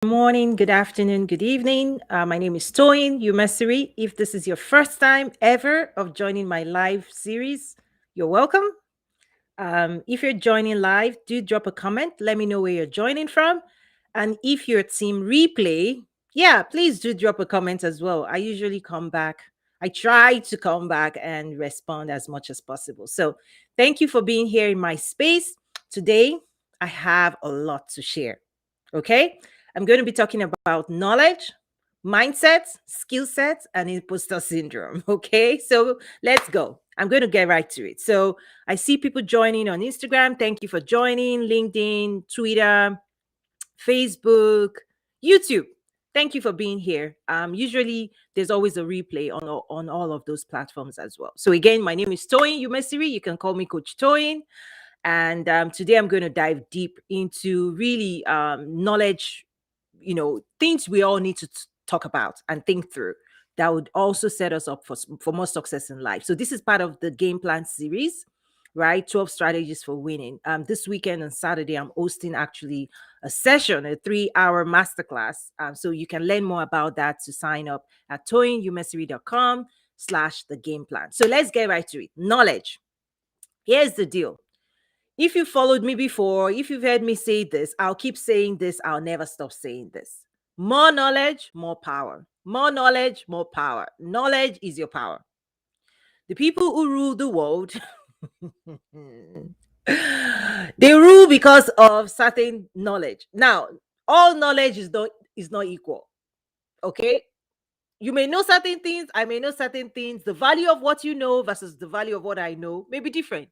Morning, good afternoon, good evening. My name is Toyin Umesiri. If this is your first time ever of joining my live series, you're welcome. If you're joining live, do drop a comment. Let me know where you're joining from. And if you're team replay, yeah, please do drop a comment as well. I usually come back. I try to come back and respond as much as possible. So thank you for being here in my space. Today, I have a lot to share. Okay. I'm going to be talking about knowledge, mindsets, skill sets, and imposter syndrome. Okay. So let's go. I'm going to get right to it. So I see people joining on Instagram. Thank you for joining. LinkedIn, Twitter, Facebook, YouTube. Thank you for being here. Usually there's always a replay on all of those platforms as well. So again, my name is Toyin Umesiri. You can call me Coach Toyin. And today I'm going to dive deep into really knowledge, things we all need to talk about and think through that would also set us up for more success in life. So this is part of the game plan series, right? 12 strategies for winning. This weekend on Saturday, I'm hosting actually a session, a 3-hour masterclass. So you can learn more about that to sign up at toyinumesiri.com/the game plan. So let's get right to it. Knowledge. Here's the deal. If you followed me before, if you've heard me say this, I'll keep saying this. I'll never stop saying this. More knowledge, more power. More knowledge, more power. Knowledge is your power. The people who rule the world, they rule because of certain knowledge. Now, all knowledge is not equal. Okay? You may know certain things, I may know certain things. The value of what you know versus the value of what I know may be different.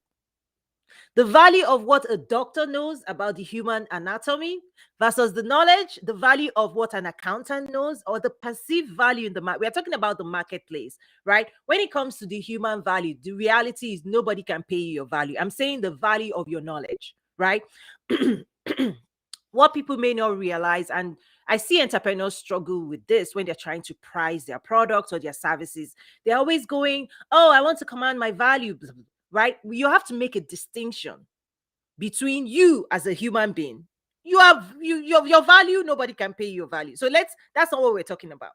The value of what a doctor knows about the human anatomy versus the value of what an accountant knows, or the perceived value in the market. We're talking about the marketplace, right? When it comes to the human value, the reality is nobody can pay you your value. I'm saying the value of your knowledge, right? What people may not realize, and I see entrepreneurs struggle with this when they're trying to price their products or their services. They're always going, oh, I want to command my value, right? You have to make a distinction between you as a human being. Your value, nobody can pay your value. So that's not what we're talking about.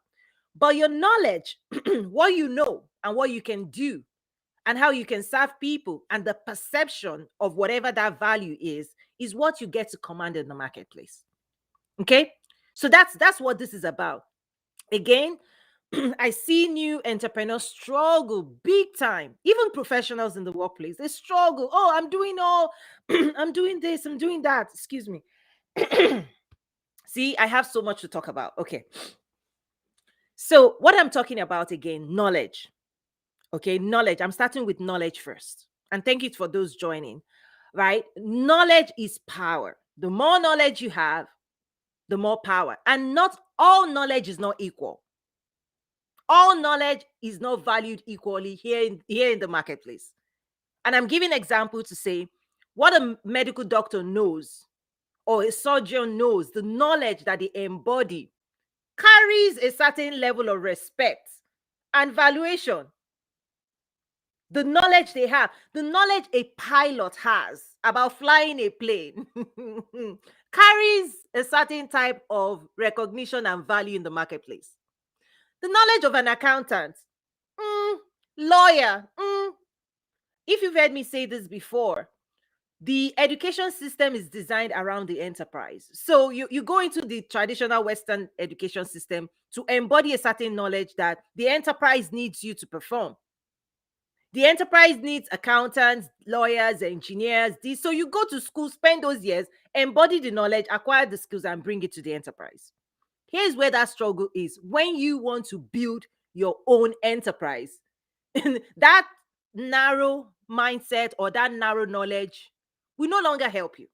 But your knowledge, what you know and what you can do and how you can serve people, and the perception of whatever that value is what you get to command in the marketplace. Okay? So that's what this is about. Again, I see new entrepreneurs struggle big time. Even professionals in the workplace, they struggle. Oh, I'm doing I'm doing this, I'm doing that. Excuse me. See, I have so much to talk about. Okay. So, what I'm talking about again, knowledge. Okay, knowledge. I'm starting with knowledge first. And thank you for those joining. Right? Knowledge is power. The more knowledge you have, the more power. And not all knowledge is not equal. All knowledge is not valued equally here in the marketplace. And I'm giving example to say what a medical doctor knows or a surgeon knows, the knowledge that they embody carries a certain level of respect and valuation. The knowledge they have, the knowledge a pilot has about flying a plane carries a certain type of recognition and value in the marketplace. The knowledge of an accountant, lawyer, if you've heard me say this before, the education system is designed around the enterprise. So you go into the traditional Western education system to embody a certain knowledge that the enterprise needs you to perform. The enterprise needs accountants, lawyers, engineers. So you go to school, spend those years, embody the knowledge, acquire the skills, and bring it to the enterprise. Here's where that struggle is. When you want to build your own enterprise, that narrow mindset or that narrow knowledge will no longer help you,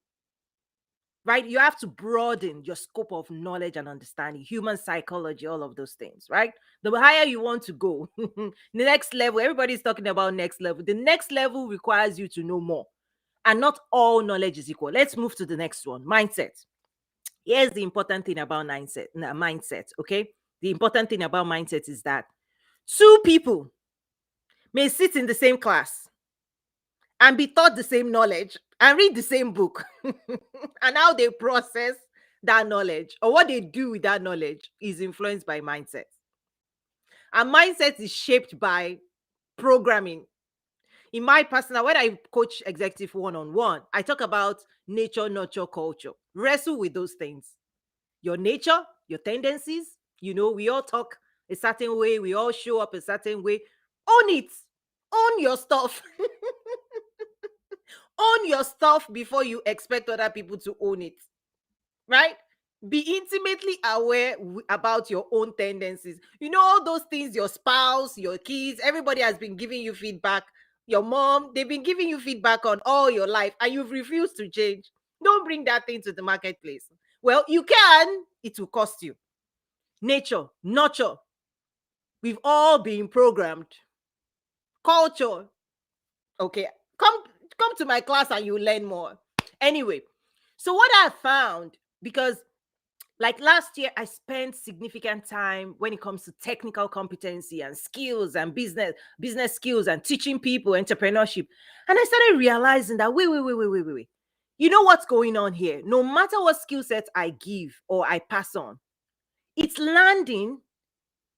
right? You have to broaden your scope of knowledge and understanding, human psychology, all of those things, right? The higher you want to go, the next level, everybody's talking about next level. The next level requires you to know more, and not all knowledge is equal. Let's move to the next one, mindset. Here's the important thing about mindset, okay? The important thing about mindset is that two people may sit in the same class and be taught the same knowledge and read the same book and how they process that knowledge or what they do with that knowledge is influenced by mindset. And mindset is shaped by programming. In my personal, when I coach executive one-on-one, I talk about nature, nurture, culture. Wrestle with those things. Your nature, your tendencies. We all talk a certain way. We all show up a certain way. Own it. Own your stuff. Own your stuff before you expect other people to own it. Right? Be intimately aware about your own tendencies. All those things, your spouse, your kids, everybody has been giving you feedback. Your mom, they've been giving you feedback on all your life and you've refused to change. Don't bring that thing to the marketplace. Well, you can, it will cost you. Nature, nurture. We've all been programmed. Culture. Okay, come to my class and you learn more. Anyway, so what I found, because like last year, I spent significant time when it comes to technical competency and skills and business skills and teaching people entrepreneurship. And I started realizing that wait. You know what's going on here? No matter what skill sets I give or I pass on, it's landing,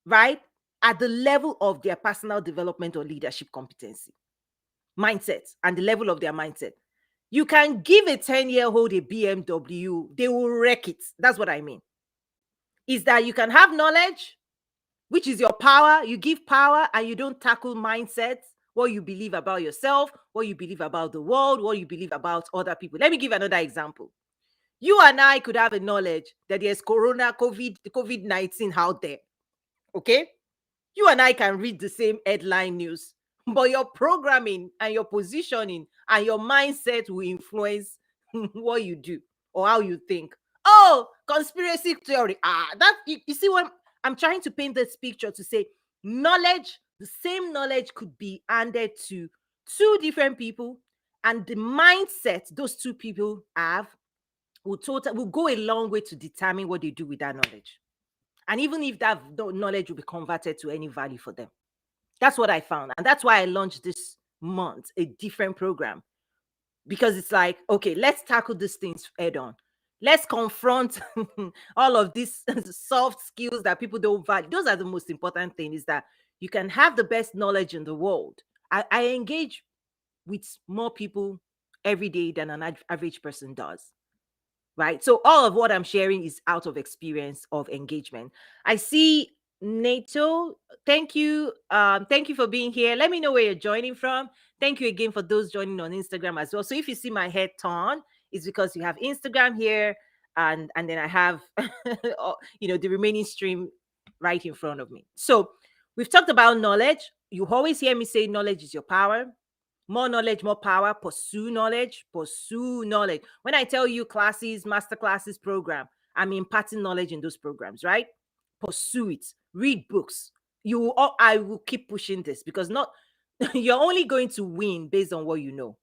right, at the level of their personal development or leadership competency, mindset, and the level of their mindset. You can give a 10-year-old a BMW, they will wreck it. That's what I mean. Is that you can have knowledge, which is your power. You give power and you don't tackle mindsets, what you believe about yourself, what you believe about the world, what you believe about other people. Let me give another example. You and I could have a knowledge that there's COVID-19 out there. Okay? You and I can read the same headline news, but your programming and your positioning and your mindset will influence what you do or how you think. Oh, conspiracy theory. You see what I'm trying to paint this picture to say knowledge, the same knowledge could be handed to two different people, and the mindset those two people have will go a long way to determine what they do with that knowledge. And even if that knowledge will be converted to any value for them. That's what I found. And that's why I launched this month a different program. Because it's like, okay, let's tackle these things head on. Let's confront all of these soft skills that people don't value. Those are the most important thing, is that you can have the best knowledge in the world. I engage with more people every day than an average person does. Right. So all of what I'm sharing is out of experience of engagement. I see NATO. Thank you. Thank you for being here. Let me know where you're joining from. Thank you again for those joining on Instagram as well. So if you see my head turn, it's because you have Instagram here, and then I have the remaining stream right in front of me. So we've talked about knowledge. You always hear me say knowledge is your power. More knowledge, more power. Pursue knowledge. Pursue knowledge. When I tell you classes, master classes, program, I'm imparting knowledge in those programs, right? Pursue it. Read books. I will keep pushing this, because you're only going to win based on what you know.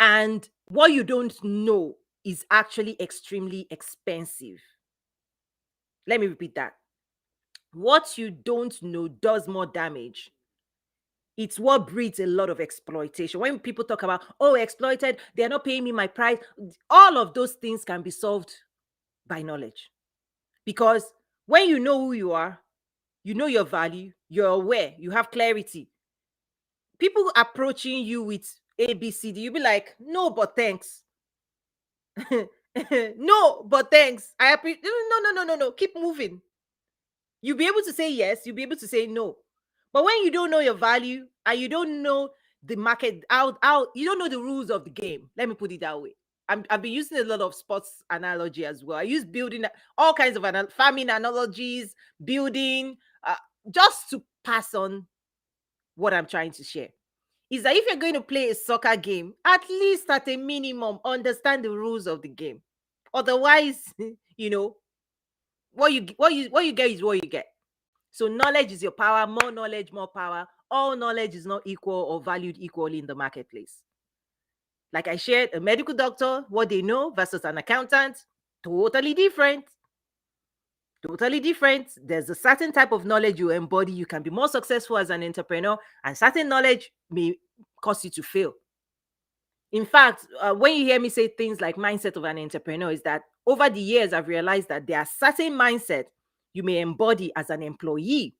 And what you don't know is actually extremely expensive. Let me repeat that. What you don't know does more damage. It's what breeds a lot of exploitation. When people talk about, oh, exploited, they're not paying me my price, all of those things can be solved by knowledge. Because when you know who you are, you know your value, you're aware, you have clarity. People approaching you with ABCD, you'll be like, no, but thanks. No, but thanks. I appreciate. No. Keep moving. You'll be able to say yes, you'll be able to say no. But when you don't know your value and you don't know the market, out, you don't know the rules of the game. Let me put it that way. I've been using a lot of sports analogy as well. I use building, all kinds of farming analogies, building, just to pass on what I'm trying to share. Is that if you're going to play a soccer game, at least at a minimum, understand the rules of the game. Otherwise, what you get is what you get. So knowledge is your power. More knowledge, more power. All knowledge is not equal or valued equally in the marketplace. Like I shared, a medical doctor, what they know versus an accountant, totally different. Totally different. There's a certain type of knowledge you embody. You can be more successful as an entrepreneur, and certain knowledge may cause you to fail. In fact, when you hear me say things like mindset of an entrepreneur, is that over the years, I've realized that there are certain mindset you may embody as an employee.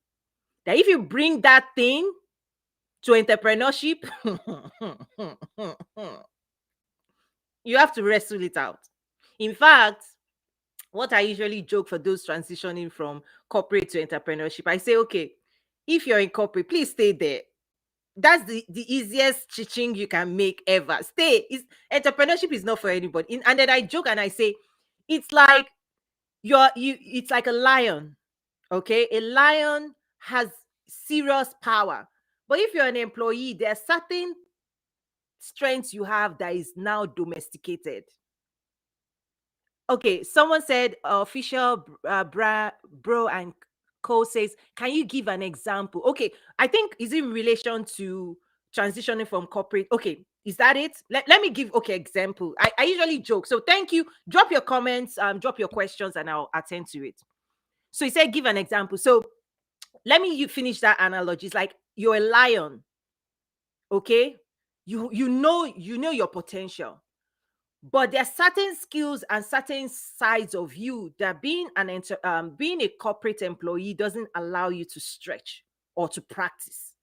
That if you bring that thing to entrepreneurship, you have to wrestle it out. In fact, what I usually joke for those transitioning from corporate to entrepreneurship, I say, okay, if you're in corporate, please stay there. That's the easiest teaching you can make ever. Stay. Entrepreneurship is not for anybody. And then I joke and I say, it's like it's like a lion. Okay, a lion has serious power, but if you're an employee, there are certain strengths you have that is now domesticated. Okay, someone said official bro and co says, can you give an example? Okay, I think is in relation to transitioning from corporate. Okay, is that it? Let me give example. I usually joke. So thank you. Drop your comments, drop your questions, and I'll attend to it. So he said, give an example. So let me you finish that analogy. It's like you're a lion, okay? You know your potential. But there are certain skills and certain sides of you that being a corporate employee doesn't allow you to stretch or to practice,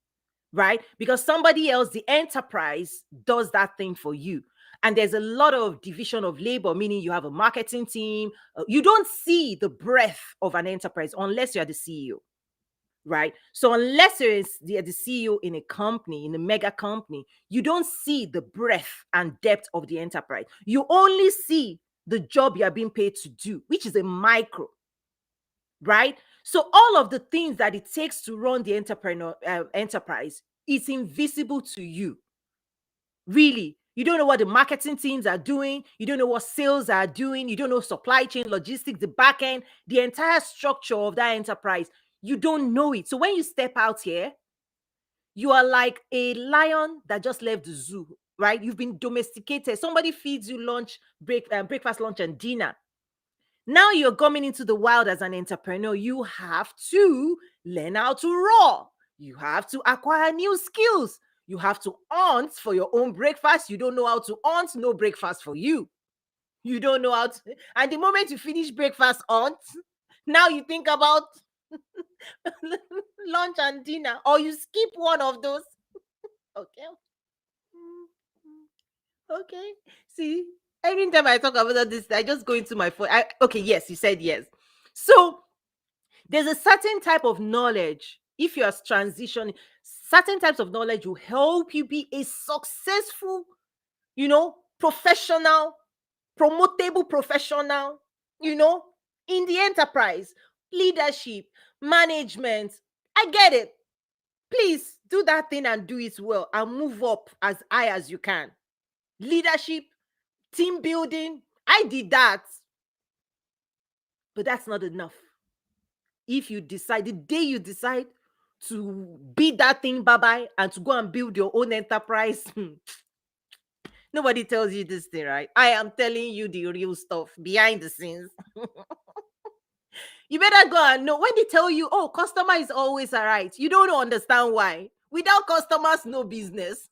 right? Because somebody else, the enterprise, does that thing for you. And there's a lot of division of labor, meaning you have a marketing team. You don't see the breadth of an enterprise unless you're the CEO, right? So unless you're the CEO in a company, in a mega company, you don't see the breadth and depth of the enterprise. You only see the job you are being paid to do, which is a micro, right? So all of the things that it takes to run the enterprise is invisible to you. Really, you don't know what the marketing teams are doing. You don't know what sales are doing. You don't know supply chain, logistics, the back end, the entire structure of that enterprise. You don't know it. So when you step out here, you are like a lion that just left the zoo, right? You've been domesticated. Somebody feeds you breakfast, lunch, and dinner. Now you're coming into the wild as an entrepreneur. You have to learn how to roar. You have to acquire new skills. You have to hunt for your own breakfast. You don't know how to hunt, no breakfast for you. You don't know how to. And the moment you finish breakfast hunt, now you think about lunch and dinner, or you skip one of those. Okay. Okay. See, every time I talk about this, I just go into my phone. Okay, yes, you said yes. So there's a certain type of knowledge. If you're transitioning, certain types of knowledge will help you be a successful, professional, promotable professional, you know, in the enterprise, leadership, management. I get it. Please do that thing and do it well and move up as high as you can. Leadership, team building. I did that. But that's not enough. If you decide, the day you decide to beat that thing bye-bye and to go and build your own enterprise, nobody tells you this thing, right? I am telling you the real stuff behind the scenes. You better go and know. When they tell you, oh, customer is always all right, you don't understand why. Without customers, no business.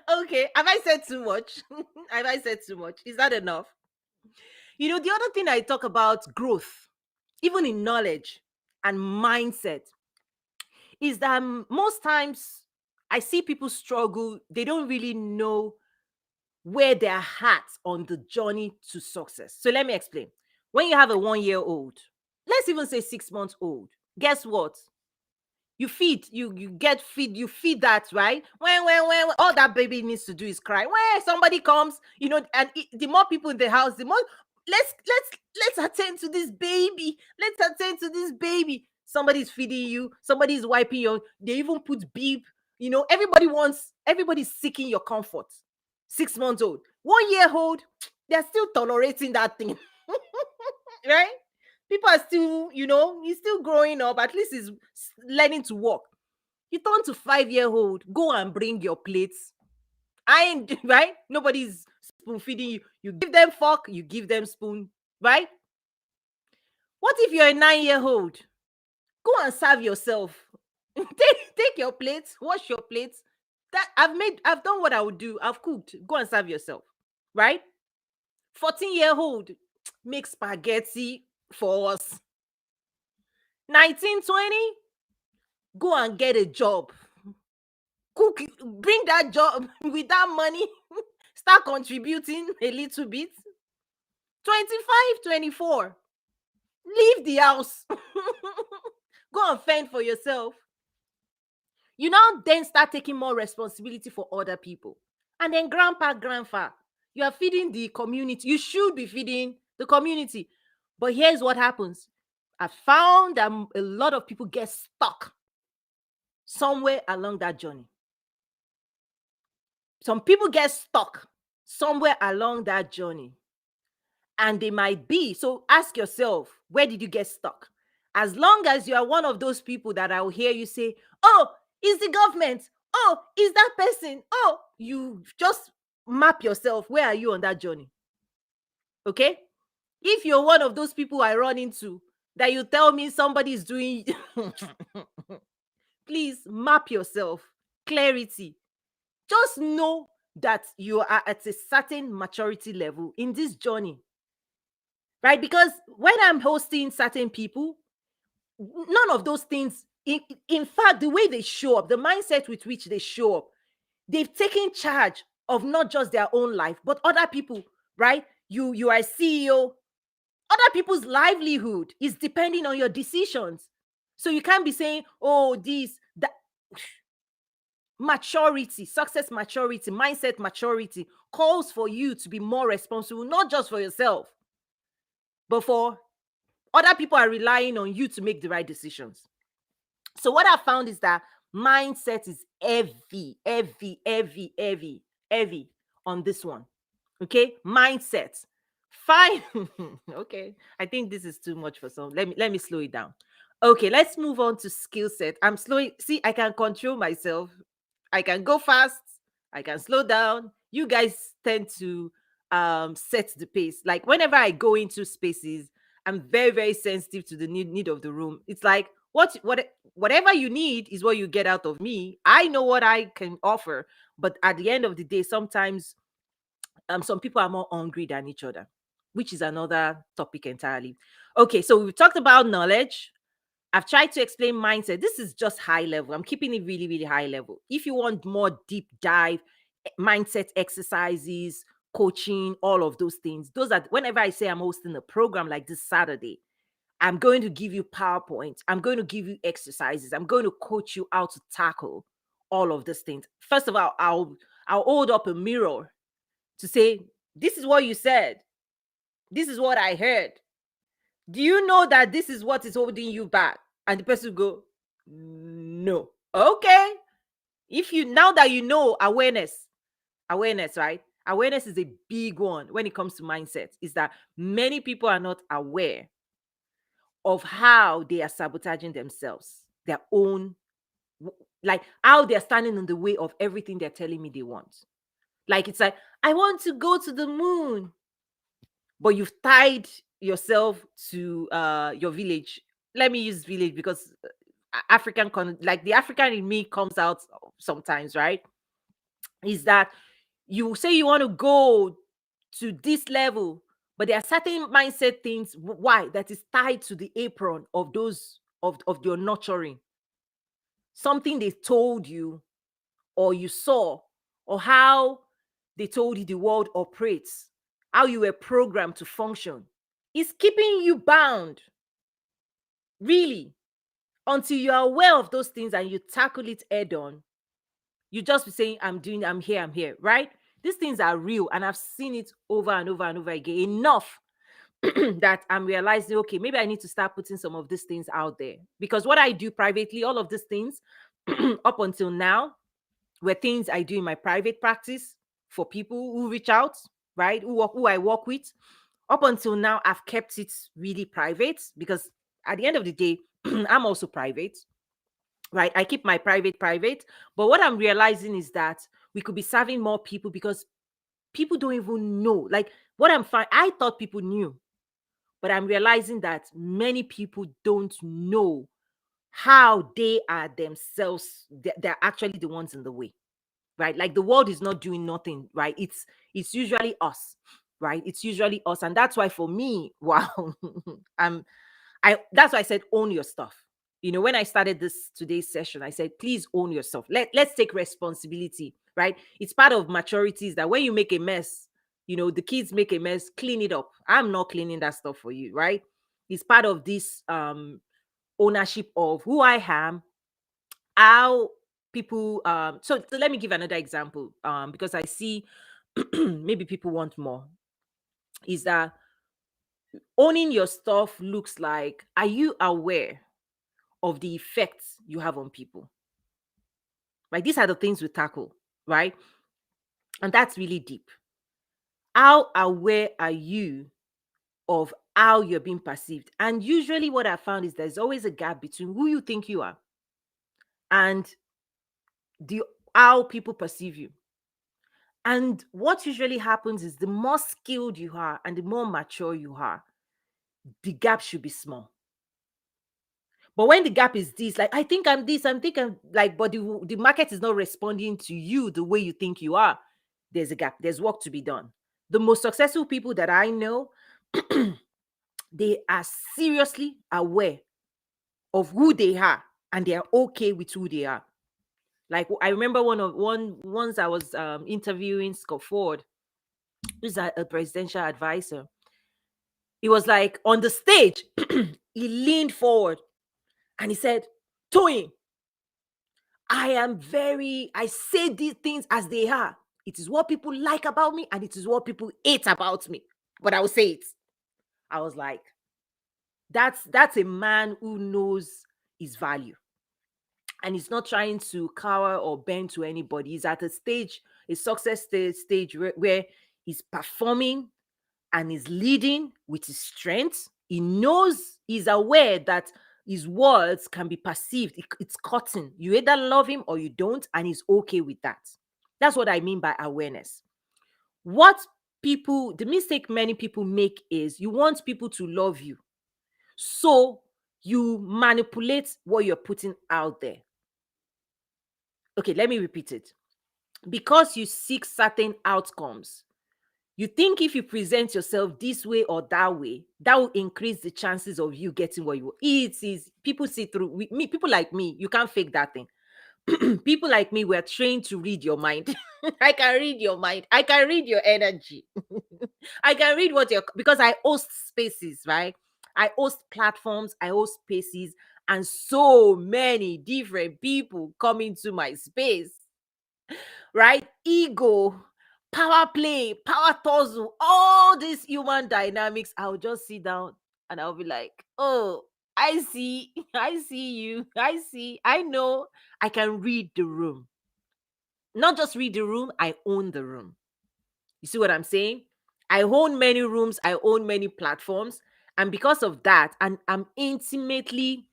Okay, have I said too much? Have I said too much? Is that enough? The other thing I talk about growth, even in knowledge and mindset, is that most times I see people struggle. They don't really know where they're at on the journey to success. So let me explain. When you have a 1-year-old, let's even say 6 months old, guess what? You feed, you feed that, right? When all that baby needs to do is cry. When somebody comes, and the more people in the house, the more let's attend to this baby. Let's attend to this baby. Somebody's feeding you, somebody's wiping your, they even put beep. Everybody's seeking your comfort. 6 months old, 1 year old, they're still tolerating that thing. Right? People are still, he's still growing up. At least he's learning to walk. You turn to 5-year-old, go and bring your plates. I ain't right. Nobody's spoon feeding you. You give them fork, you give them spoon, right? What if you're a 9-year-old? Go and serve yourself. Take your plates, wash your plates. I've done what I would do. I've cooked. Go and serve yourself, right? 14-year-old make spaghetti for us. 19, 20, go and get a job. Cook, bring that job with that money. Start contributing a little bit. 25, 24, leave the house. Go and fend for yourself. You now then start taking more responsibility for other people. And then grandpa, grandpa, you are feeding the community. You should be feeding the community. But here's what happens. I found that a lot of people get stuck somewhere along that journey. Some people get stuck somewhere along that journey. And they might be. So ask yourself, where did you get stuck? As long as you are one of those people that I will hear you say, oh, it's the government. Oh, is that person. Oh, you just map yourself. Where are you on that journey? Okay? If you're one of those people I run into that you tell me somebody is doing, please map yourself. Clarity. Just know that you are at a certain maturity level in this journey. Right? Because when I'm hosting certain people, none of those things, in fact, the way they show up, the mindset with which they show up, they've taken charge of not just their own life, but other people, right? You are a CEO, other people's livelihood is depending on your decisions. So you can't be saying, oh, this, that. Maturity, success maturity, mindset maturity calls for you to be more responsible, not just for yourself, but for other people are relying on you to make the right decisions. So what I found is that mindset is heavy, heavy, heavy, heavy, heavy on this one. Okay, mindset. Fine. Okay, I think this is too much for some. Let me slow it down. Okay, let's move on to skill set. I'm slowing. See, I can control myself. I can go fast. I can slow down. You guys tend to set the pace. Like whenever I go into spaces, I'm very, very sensitive to the need of the room. It's like whatever you need is what you get out of me. I know what I can offer, but at the end of the day, sometimes some people are more hungry than each other, which is another topic entirely. Okay, so we've talked about knowledge. I've tried to explain mindset. This is just high level. I'm keeping it really, really high level. If you want more deep dive, mindset exercises, coaching, all of those things, those are whenever I say I'm hosting a program like this Saturday, I'm going to give you PowerPoint. I'm going to give you exercises. I'm going to coach you how to tackle all of these things. First of all, I'll hold up a mirror to say, this is what you said. This is what I heard. Do you know that this is what is holding you back? And the person will go, no. Okay. If you now that you know awareness, right? Awareness is a big one when it comes to mindset. Is that many people are not aware of how they are sabotaging themselves, their own, like how they're standing in the way of everything they're telling me they want. Like it's like, I want to go to the moon, but you've tied yourself to your village. Let me use village because like the African in me comes out sometimes, right? Is that you say you want to go to this level, but there are certain mindset things why that is tied to the apron of those of your nurturing. Something they told you or you saw, or how they told you the world operates, how you were programmed to function, is keeping you bound. Really. Until you are aware of those things and you tackle it head on, you just be saying, I'm here, right? These things are real, and I've seen it over and over and over again. Enough that I'm realizing, okay, maybe I need to start putting some of these things out there. Because what I do privately, all of these things up until now, were things I do in my private practice for people who reach out, right? Who I work with. Up until now, I've kept it really private because at the end of the day, I'm also private, right? I keep my private. But what I'm realizing is that we could be serving more people because people don't even know. Like what I thought people knew, but I'm realizing that many people don't know how they are themselves. They're actually the ones in the way, right? Like the world is not doing nothing, right? It's usually us. right? It's usually us. And that's why for me, wow, I'm that's why I said own your stuff. When I started this today's session, I said, please own yourself. Let's take responsibility, right? It's part of maturity is that when you make a mess, the kids make a mess, clean it up. I'm not cleaning that stuff for you, right? It's part of this ownership of who I am, how people so let me give another example, because I see maybe people want more, is that owning your stuff looks like, are you aware of the effects you have on people? Right? These are the things we tackle, right? And that's really deep. How aware are you of how you're being perceived? And usually what I found is there's always a gap between who you think you are and the how people perceive you. And what usually happens is the more skilled you are and the more mature you are, the gap should be small. But when the gap is this, like, I think I'm this, I'm thinking like, but the market is not responding to you the way you think you are, there's a gap. There's work to be done. The most successful people that I know, they are seriously aware of who they are and they are okay with who they are. Like I remember once I was interviewing Scott Ford, who's a presidential advisor. He was like on the stage, he leaned forward and he said, Toyin, I say these things as they are. It is what people like about me and it is what people hate about me. But I will say it. I was like, that's a man who knows his value. And he's not trying to cower or bend to anybody. He's at a success stage where he's performing and is leading with his strength. He knows, he's aware that his words can be perceived. It's cutting. You either love him or you don't, and he's okay with that. That's what I mean by awareness. The mistake many people make is you want people to love you. So you manipulate what you're putting out there. Okay, let me repeat it. Because you seek certain outcomes, you think if you present yourself this way or that way, that will increase the chances of you getting what you want. It is people see through me. People like me, you can't fake that thing. People like me were trained to read your mind. I can read your mind. I can read your energy. I can read what you're because I host spaces, right? I host platforms, I host spaces, and so many different people come into my space, right? Ego, power play, power tussle, all these human dynamics. I'll just sit down and I'll be like, oh, I see, I see you, I know, I can read the room. Not just read the room, I own the room. You see what I'm saying? I own many rooms, I own many platforms. And because of that, and I'm intimately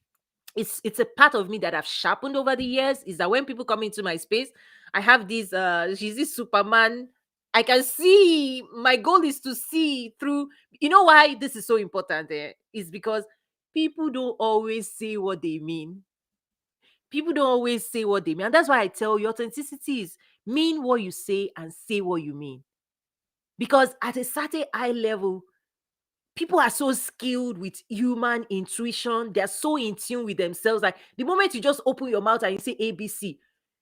it's a part of me that I've sharpened over the years, is that when people come into my space, I have this she's this Superman. I can see, my goal is to see through. You know why this is so important? Is because people don't always say what they mean. People don't always say what they mean. And that's why I tell you, authenticity is mean what you say and say what you mean. Because at a certain high level, people are so skilled with human intuition. They're so in tune with themselves. Like the moment you just open your mouth and you say ABC,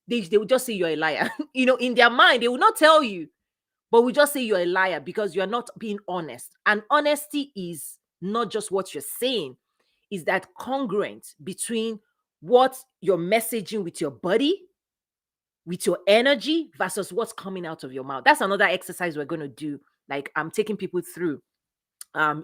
they will just say you're a liar. In their mind, they will not tell you, but we just say you're a liar because you're not being honest. And honesty is not just what you're saying, is that congruent between what you're messaging with your body, with your energy versus what's coming out of your mouth. That's another exercise we're going to do. Like I'm taking people through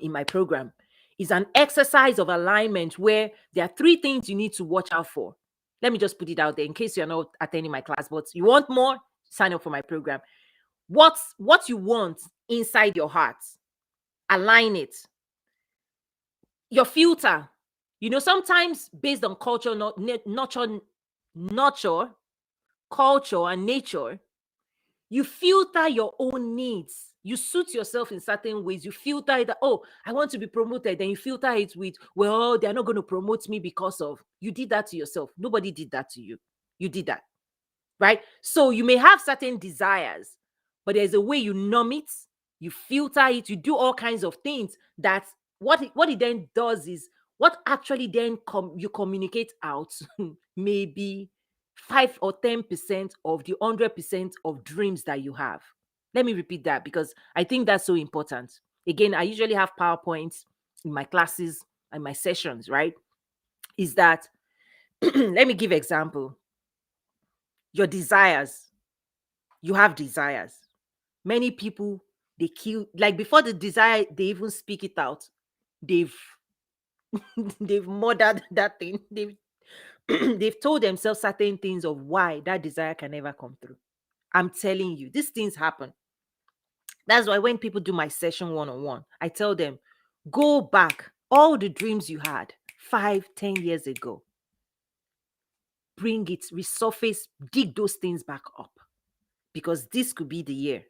in my program, is an exercise of alignment where there are three things you need to watch out for. Let me just put it out there in case you're not attending my class, but you want more, sign up for my program. What you want inside your heart, align it. Your filter, sometimes based on culture, nurture, culture, and nature, you filter your own needs. You suit yourself in certain ways. You filter it. Oh, I want to be promoted. Then you filter it with, well, they're not going to promote me because of. You did that to yourself. Nobody did that to you. You did that. Right? So you may have certain desires, but there's a way you numb it you filter it, you do all kinds of things. That what it then does is, what actually then you communicate out maybe 5 or 10% of the 100% of dreams that you have. Let me repeat that, because I think that's so important. Again, I usually have PowerPoints in my classes and my sessions, right? Is that let me give example. Your desires, you have desires. Many people, they kill, like, before the desire they even speak it out, they've they've murdered that thing. They've they've told themselves certain things of why that desire can never come through. I'm telling you, these things happen. That's why when people do my session one-on-one, I tell them, go back all the dreams you had 5, 10 years ago, bring it, resurface, dig those things back up, because this could be the year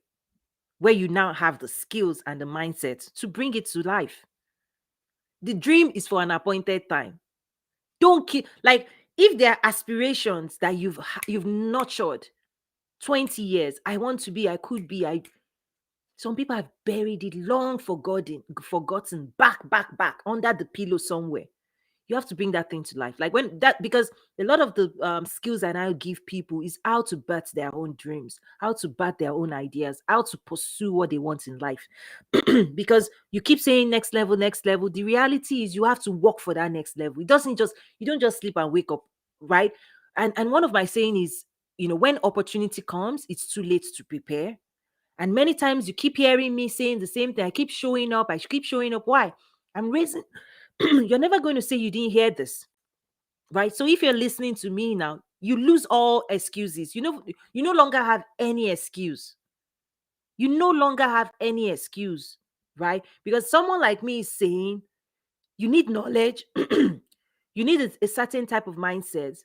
where you now have the skills and the mindset to bring it to life. The dream is for an appointed time. Don't keep, like, if there are aspirations that you've nurtured 20 years, I want to be, I could be, I some people have buried it, long forgotten, back under the pillow somewhere. You have to bring that thing to life. Like, when that, because a lot of the skills that I give people is how to birth their own dreams, how to birth their own ideas, how to pursue what they want in life. Because you keep saying next level, next level. The reality is you have to work for that next level. It doesn't just, you don't just sleep and wake up, right? And one of my saying is, when opportunity comes, it's too late to prepare. And many times you keep hearing me saying the same thing. I keep showing up. I keep showing up. Why? I'm raising. You're never going to say you didn't hear this, right? So if you're listening to me now, you lose all excuses. You no longer have any excuse. You no longer have any excuse, right? Because someone like me is saying you need knowledge, you need a certain type of mindset.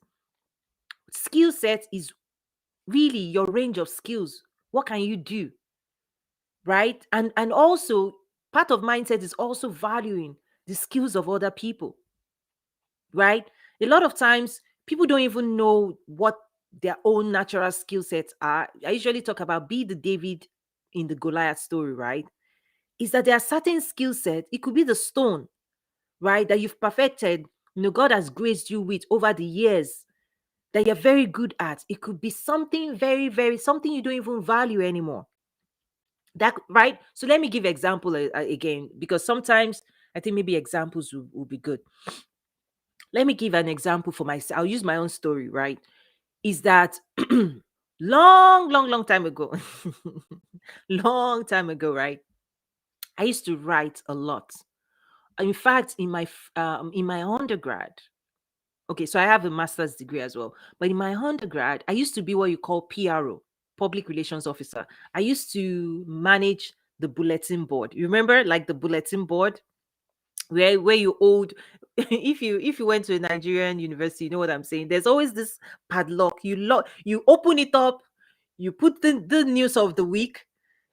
Skill set is really your range of skills. What can you do, right? And also, part of mindset is also valuing the skills of other people, right? A lot of times people don't even know what their own natural skill sets are. I usually talk about, be the David in the Goliath story, right? Is that there are certain skill sets. It could be the stone, right, that you've perfected, God has graced you with over the years, that you're very good at. It could be something very, very, something you don't even value anymore. That, right? So let me give example again, because sometimes I think maybe examples will be good. Let me give an example for myself. I'll use my own story, right? Is that long time ago, long time ago, right? I used to write a lot. In fact, in my undergrad, okay, so I have a master's degree as well, but in my undergrad, I used to be what you call PRO, public relations officer. I used to manage the bulletin board. You remember, like, the bulletin board where you hold, if you went to a Nigerian university, you know what I'm saying. There's always this padlock. You open it up, you put the news of the week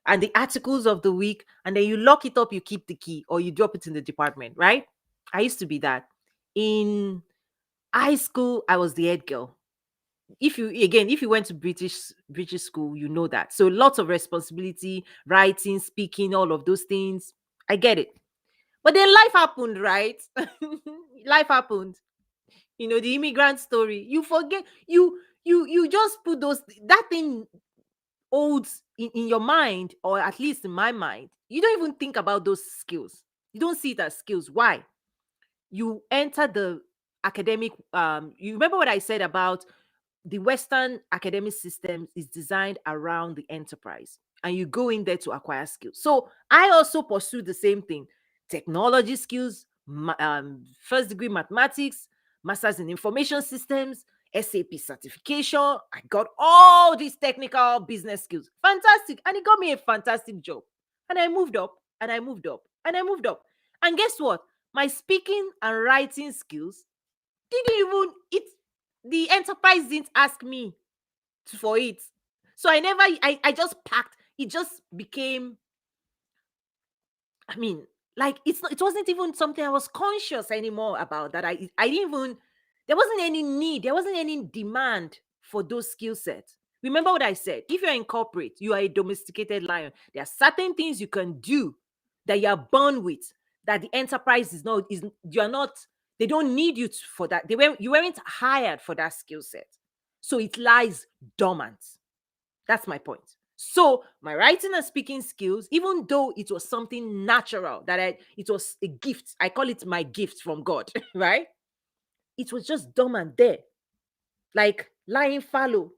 and the articles of the week, and then you lock it up, you keep the key, or you drop it in the department, right? I used to be that. In high school, I was the head girl. If you went to British school, you know that. So lots of responsibility, writing, speaking, all of those things. I get it. But then life happened, right? Life happened. The immigrant story. You forget, you just put that thing holds in your mind, or at least in my mind. You don't even think about those skills. You don't see it as skills. Why? You enter the academic, you remember what I said about the Western academic system is designed around the enterprise, and you go in there to acquire skills. So I also pursue the same thing: technology skills, first degree mathematics, masters in information systems, SAP certification. I got all these technical business skills. Fantastic. And it got me a fantastic job. And I moved up, and I moved up, and I moved up. And guess what? My speaking and writing skills didn't even it the enterprise didn't ask me for it. So I just packed. It just became, I mean, like, it wasn't even something I was conscious anymore about. That I didn't even, there wasn't any need, there wasn't any demand for those skill sets. Remember what I said. If you're in corporate, you are a domesticated lion. There are certain things you can do that you are born with, that the enterprise is not, you're not, they don't need you for that. You weren't hired for that skill set. So it lies dormant. That's my point. So my writing and speaking skills, even though it was something natural, it was a gift. I call it my gift from God, right? It was just dormant there, like lying fallow,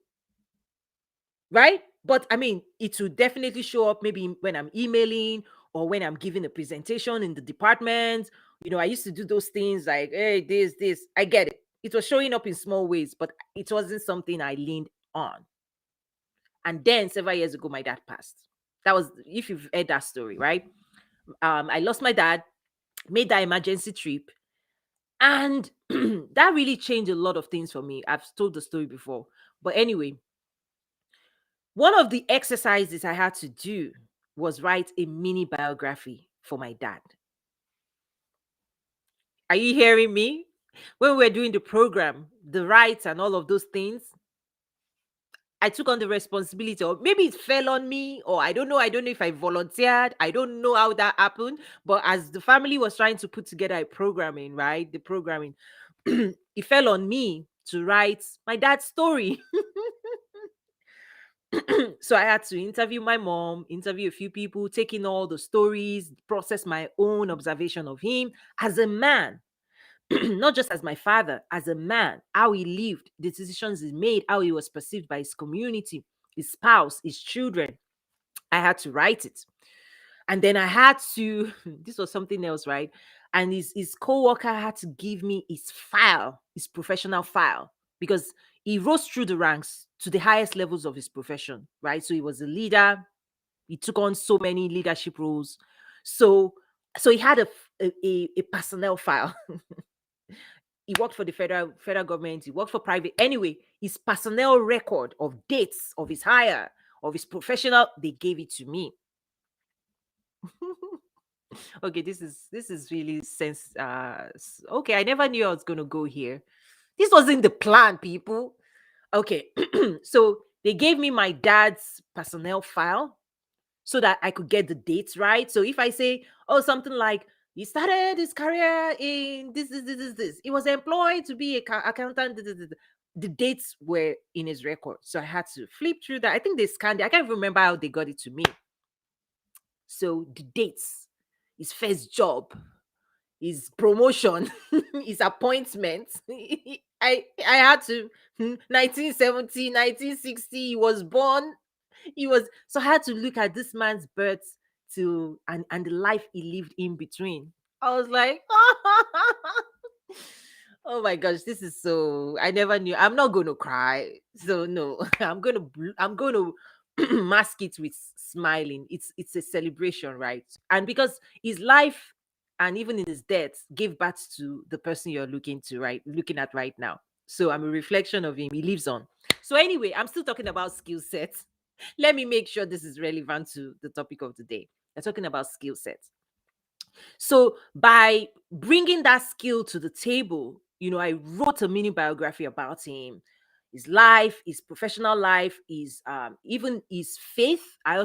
right? But I mean, it will definitely show up maybe when I'm emailing or when I'm giving a presentation in the department. I used to do those things like, hey, this. I get it. It was showing up in small ways, but it wasn't something I leaned on. And then several years ago, my dad passed. That was, if you've heard that story, right? I lost my dad, made that emergency trip, and that really changed a lot of things for me. I've told the story before. But anyway, one of the exercises I had to do was write a mini biography for my dad. Are you hearing me? When we were doing the program, the rights and all of those things, I took on the responsibility, or maybe it fell on me, or I don't know. I don't know if I volunteered. I don't know how that happened. But as the family was trying to put together a programming, right? The programming, it fell on me to write my dad's story. So I had to interview my mom, interview a few people, take in all the stories, process my own observation of him as a man, not just as my father, as a man, how he lived, the decisions he made, how he was perceived by his community, his spouse, his children. I had to write it. And then I had to, this was something else, right? And his co-worker had to give me his file, his professional file, because he rose through the ranks to the highest levels of his profession, right? So he was a leader. He took on so many leadership roles. So he had a personnel file. He worked for the federal government. He worked for private. Anyway, his personnel record of dates of his hire, of his professional, they gave it to me. Okay, this is really sense. Okay, I never knew I was gonna go here. This wasn't the plan, people. Okay, so they gave me my dad's personnel file so that I could get the dates right. So if I say, oh, something like he started his career in this, he was employed to be a accountant. The dates were in his record, so I had to flip through that. I think they scanned it. I can't remember how they got it to me. So the dates, his first job, his promotion, his appointment. I had to 1970, 1960, he was born. He was so I had to look at this man's birth to and the life he lived in between. I was like, oh my gosh, this is so I never knew. I'm not going to cry. So no, I'm going to mask it with smiling. It's a celebration, right? And because his life and even in his death gave birth to the person you're looking at right now. So I'm a reflection of him. He lives on. So anyway, I'm still talking about skill sets. Let me make sure this is relevant to the topic of the day. We're talking about skill sets. So by bringing that skill to the table, I wrote a mini biography about him, his life, his professional life, his even his faith. I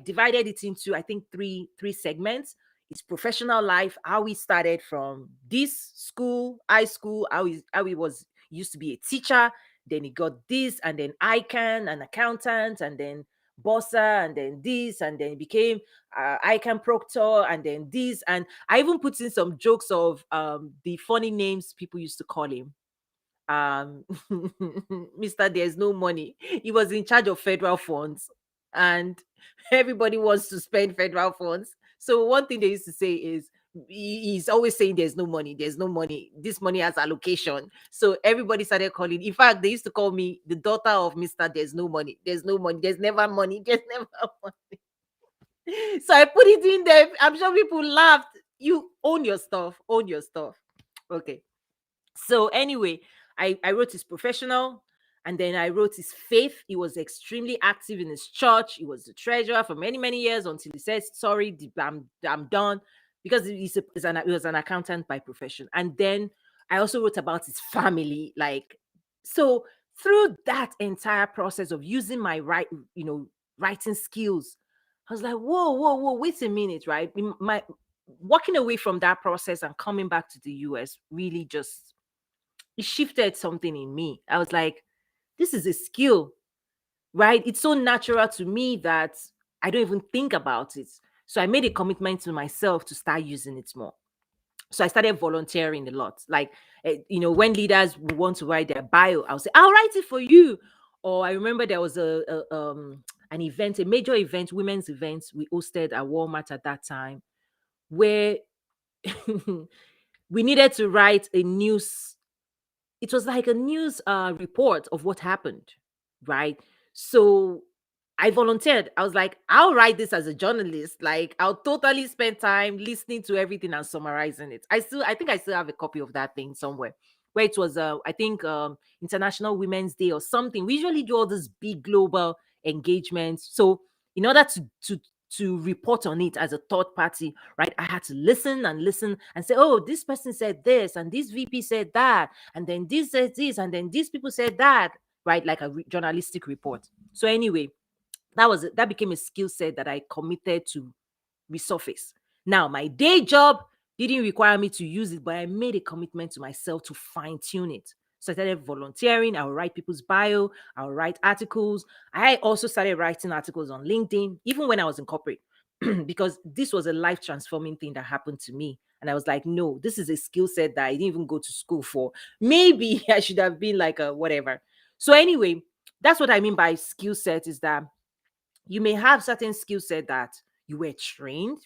divided it into I think three segments. His professional life, how he started from this school, high school, how he was used to be a teacher, then he got this, and then ICANN, an accountant, and then bossa, and then this, and then he became ICANN proctor, and then this, and I even put in some jokes of the funny names people used to call him. um Mr. There's no money. He was in charge of federal funds, and everybody wants to spend federal funds. So one thing they used to say is he's always saying there's no money, this money has allocation. So everybody started calling. In fact, they used to call me the daughter of Mr. There's no money, there's no money, there's never money, there's never money. So I put it in there. I'm sure people laughed. You own your stuff, own your stuff. Okay. So anyway, I wrote his professional, and then I wrote his faith. He was extremely active in his church. He was the treasurer for many, many years until he said, sorry, I'm done, because he was an accountant by profession. And then I also wrote about his family. So Through that entire process of using my writing skills, I was like, whoa, whoa, whoa, wait a minute, right? My walking away from that process and coming back to the US really just it shifted something in me. I was like, this is a skill, right? It's so natural to me that I don't even think about it. So I made a commitment to myself to start using it more. So I started volunteering a lot. Like, when leaders would want to write their bio, I'll say, I'll write it for you. Or I remember there was an event, a major event, women's event we hosted at Walmart at that time, where we needed to write a news. It was like a news report of what happened, right? So I volunteered. I was like, I'll write this as a journalist. Like, I'll totally spend time listening to everything and summarizing it. I think I still have a copy of that thing somewhere, where it was, I think, International Women's Day or something. We usually do all these big global engagements. So in order to report on it as a third party, right, I had to listen and say, oh, this person said this, and this VP said that, and then this said this, and then these people said that, right, like a journalistic report. So anyway, that became a skill set that I committed to resurface. Now, my day job didn't require me to use it, but I made a commitment to myself to fine tune it. So I started volunteering. I would write people's bio. I would write articles. I also started writing articles on LinkedIn, even when I was in corporate, because this was a life transforming thing that happened to me. And I was like, no, this is a skill set that I didn't even go to school for. Maybe I should have been like a whatever. So anyway, that's what I mean by skill set, is that you may have certain skill set that you were trained,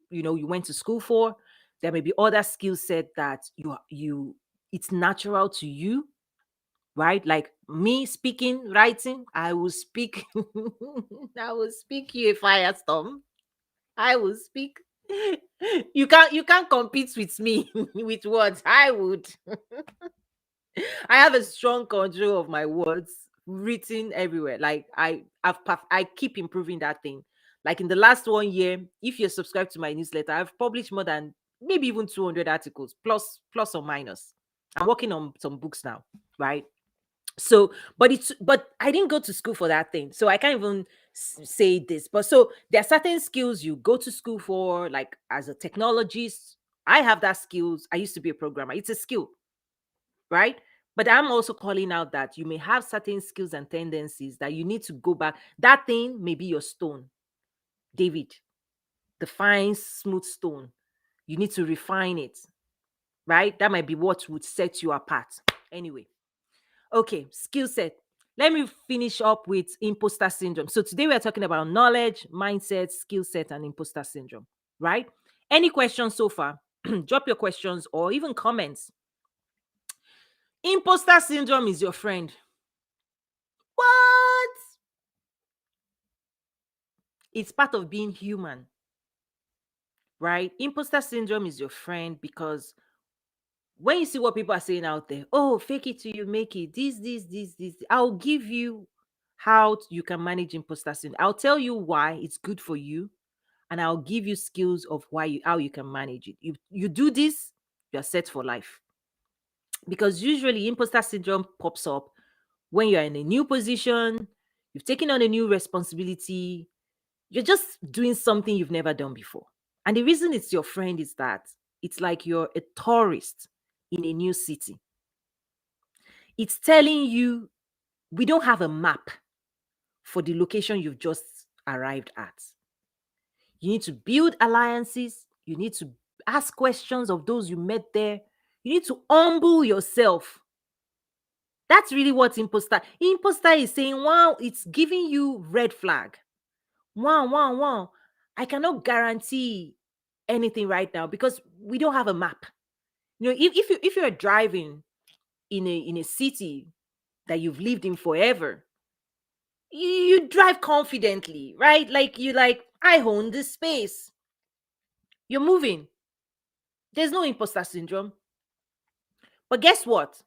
you went to school for. There may be other skill set that you it's natural to you, right? Like me speaking, writing, I will speak. I will speak you a firestorm. I will speak. You can't compete with me with words. I would. I have a strong control of my words written everywhere. Like I keep improving that thing. Like in the last 1 year, if you're subscribed to my newsletter, I've published more than maybe even 200 articles, plus or minus. I'm working on some books now, right? So, but I didn't go to school for that thing, so I can't even say this. But so there are certain skills you go to school for, like as a technologist. I have that skills. I used to be a programmer. It's a skill, right? But I'm also calling out that you may have certain skills and tendencies that you need to go back. That thing may be your stone, David, the fine, smooth stone. You need to refine it, right? That might be what would set you apart. Anyway, okay, skill set. Let me finish up with imposter syndrome. So today we are talking about knowledge, mindset, skill set, and imposter syndrome, right? Any questions so far? Drop your questions or even comments. Imposter syndrome is your friend. What? It's part of being human, right? Imposter syndrome is your friend because when you see what people are saying out there, oh, fake it till you make it, this, I'll give you how you can manage imposter syndrome. I'll tell you why it's good for you, and I'll give you skills of how you can manage it. You do this, you're set for life. Because usually imposter syndrome pops up when you're in a new position, you've taken on a new responsibility, you're just doing something you've never done before. And the reason it's your friend is that it's like you're a tourist in a new city. It's telling you we don't have a map for the location you've just arrived at. You need to build alliances. You need to ask questions of those you met there. You need to humble yourself. That's really what imposter is saying. Wow, it's giving you red flag. Wow, wow, wow. I cannot guarantee anything right now because we don't have a map. If you're driving in a city that you've lived in forever, you drive confidently, right? Like I own this space. You're moving. There's no imposter syndrome. But guess what?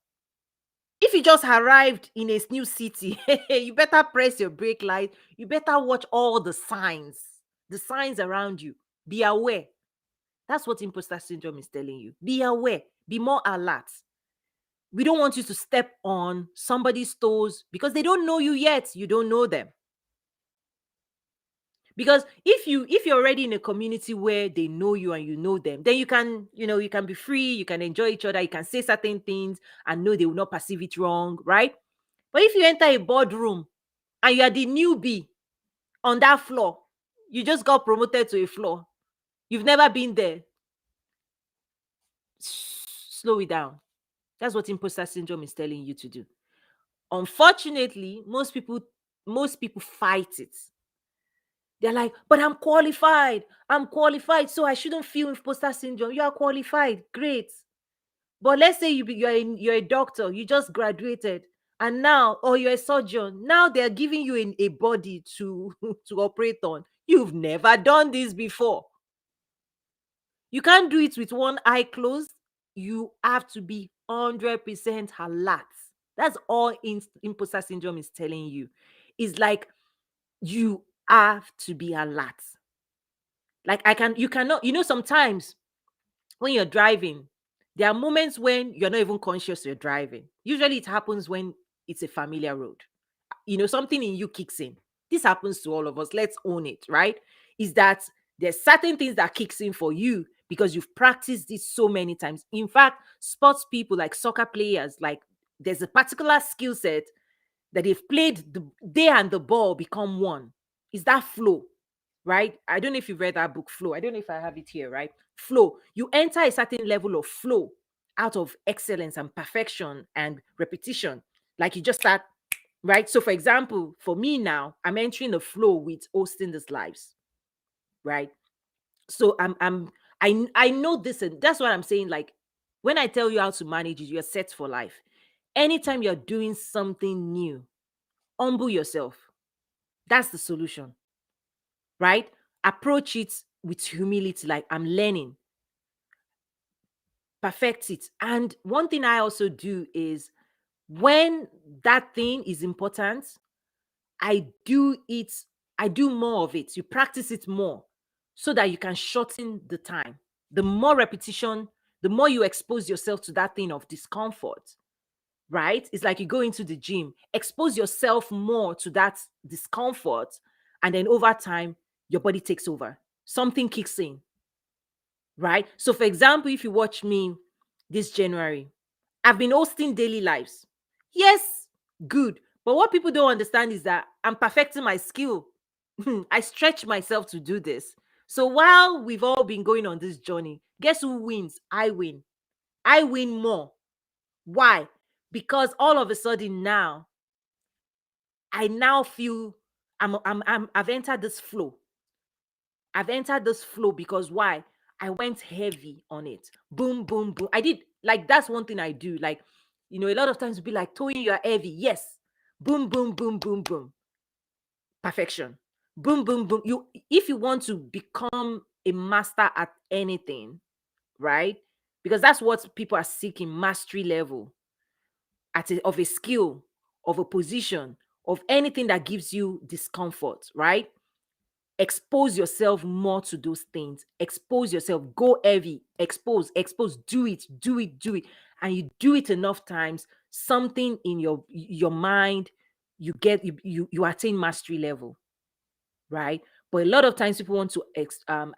If you just arrived in a new city, you better press your brake light. You better watch all the signs around you. Be aware. That's what imposter syndrome is telling you. Be aware. Be more alert. We don't want you to step on somebody's toes because they don't know you yet. You don't know them. Because if you're already in a community where they know you and you know them, then you can be free, you can enjoy each other, you can say certain things and know they will not perceive it wrong, right? But if you enter a boardroom and you are the newbie on that floor, you just got promoted to a floor, you've never been there, slow it down. That's what imposter syndrome is telling you to do. Unfortunately, most people fight it. They're like, but I'm qualified. I'm qualified, so I shouldn't feel imposter syndrome. You are qualified. Great. But let's say you're a doctor, you just graduated, and now, or you're a surgeon. Now they're giving you a body to to operate on. You've never done this before. You can't do it with one eye closed. You have to be 100% alert. That's all imposter syndrome is telling you. It's like you have to be alert. Like you cannot, sometimes when you're driving, there are moments when you're not even conscious you're driving. Usually it happens when it's a familiar road. Something in you kicks in. This happens to all of us. Let's own it, right? Is that there's certain things that kicks in for you because you've practiced this so many times. In fact, sports people like soccer players, like there's a particular skill set that they've played, they and the ball become one. Is that flow, right? I don't know if you've read that book, Flow. I don't know if I have it here, right? Flow. You enter a certain level of flow out of excellence and perfection and repetition. Like you just start, right? So, for example, for me now, I'm entering the flow with hosting these lives, right? So I know this, and that's what I'm saying. Like when I tell you how to manage it, you're set for life. Anytime you're doing something new, humble yourself. That's the solution, right? Approach it with humility, like I'm learning, perfect it. And one thing I also do is when that thing is important, I do it, I do more of it. You practice it more so that you can shorten the time. The more repetition, the more you expose yourself to that thing of discomfort, right? It's like you go into the gym, expose yourself more to that discomfort, and then over time, your body takes over. Something kicks in, right? So, for example, if you watch me this January, I've been hosting daily lives. Yes, good. But what people don't understand is that I'm perfecting my skill. I stretch myself to do this. So while we've all been going on this journey, guess who wins? I win. I win more. Why? Because all of a sudden now, I now feel I've entered this flow. I've entered this flow because why? I went heavy on it. Boom, boom, boom. I did like that's one thing I do. Like, a lot of times be like, Toyin, you are heavy. Yes. Boom, boom, boom, boom, boom. Perfection. Boom, boom, boom. If you want to become a master at anything, right? Because that's what people are seeking, mastery level of a skill, of a position, of anything that gives you discomfort, right? Expose yourself more to those things. Expose yourself. Go heavy. Expose. Do it. Do it. Do it. And you do it enough times. Something in your mind, you attain mastery level, right? But a lot of times people want to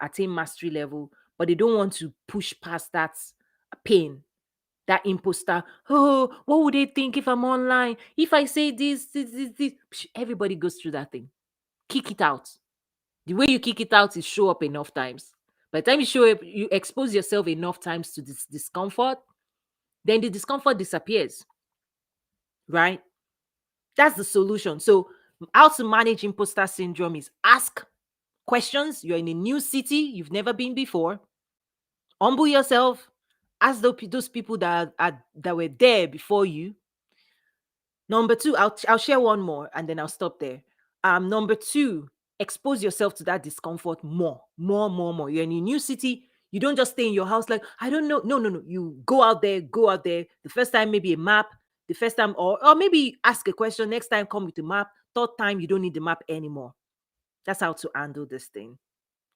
attain mastery level, but they don't want to push past that pain, that imposter. Oh, what would they think if I'm online? If I say this. Everybody goes through that thing. Kick it out. The way you kick it out is show up enough times. By the time you show up, you expose yourself enough times to this discomfort, then the discomfort disappears, right? That's the solution. So, how to manage imposter syndrome is ask questions. You're in a new city, you've never been before. Humble yourself. Ask those people that were there before you. Number two, I'll share one more and then I'll stop there. Number two, expose yourself to that discomfort more, more, more, more. You're in a new city. You don't just stay in your house like, I don't know. No, no, no. You go out there, go out there. The first time, maybe a map. The first time, or maybe ask a question. Next time, come with a map. Third time, you don't need the map anymore. That's how to handle this thing,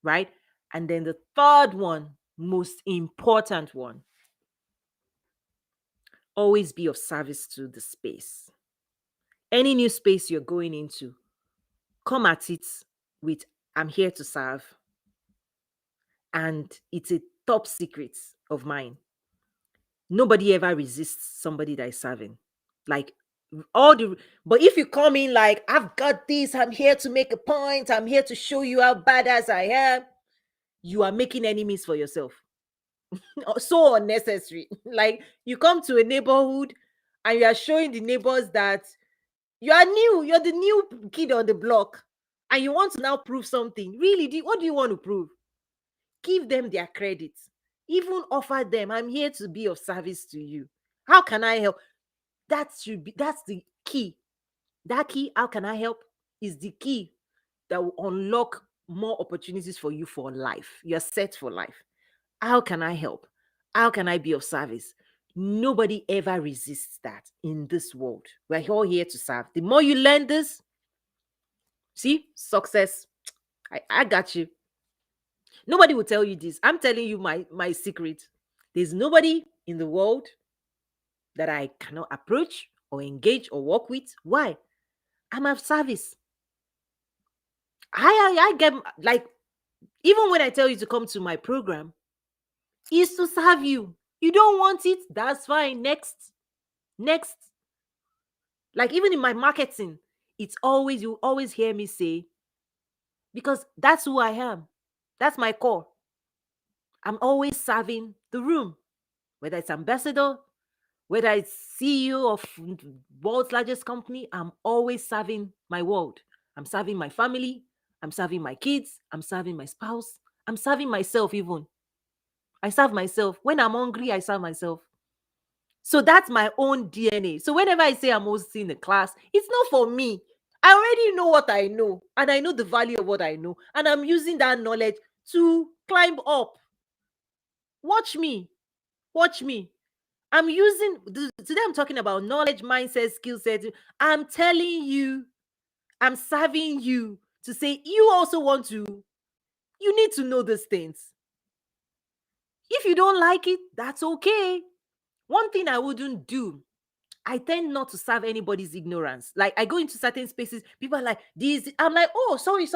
right? And then the third one, most important one, always be of service to the space. Any new space you're going into, come at it with I'm here to serve. And it's a top secret of mine. Nobody ever resists somebody that is serving. Like all the but if you come in like I've got this, I'm here to make a point, I'm here to show you how badass I am, you are making enemies for yourself. So unnecessary. Like you come to a neighborhood and you are showing the neighbors that you are new, you're the new kid on the block, and you want to now prove something. Really, what do you want to prove? Give them their credit. Even offer them, I'm here to be of service to you. How can I help? That's the key. That key, how can I help, is the key that will unlock more opportunities for you for life. You're set for life. How can I help? How can I be of service? Nobody ever resists that in this world. We're all here to serve. The more you learn this, see, success. I got you. Nobody will tell you this. I'm telling you my secret. There's nobody in the world that I cannot approach or engage or work with. Why? I'm of service. I get like even when I tell you to come to my program, is to serve you. You don't want it? That's fine. Next. Next. Like even in my marketing, it's always you always hear me say, because that's who I am. That's my core. I'm always serving the room, whether it's ambassador, whether it's CEO of world's largest company, I'm always serving my world. I'm serving my family. I'm serving my kids. I'm serving my spouse. I'm serving myself even. I serve myself. When I'm hungry, I serve myself. So that's my own DNA. So whenever I say I'm hosting a class, it's not for me. I already know what I know, and I know the value of what I know, and I'm using that knowledge to climb up. Watch me. Watch me. I'm using today I'm talking about knowledge, mindset, skill set. I'm telling you, I'm serving you to say you also want to, you need to know these things. If you don't like it, that's okay. One thing I wouldn't do, I tend not to serve anybody's ignorance. Like I go into certain spaces, people are like, this, I'm like, oh, sorry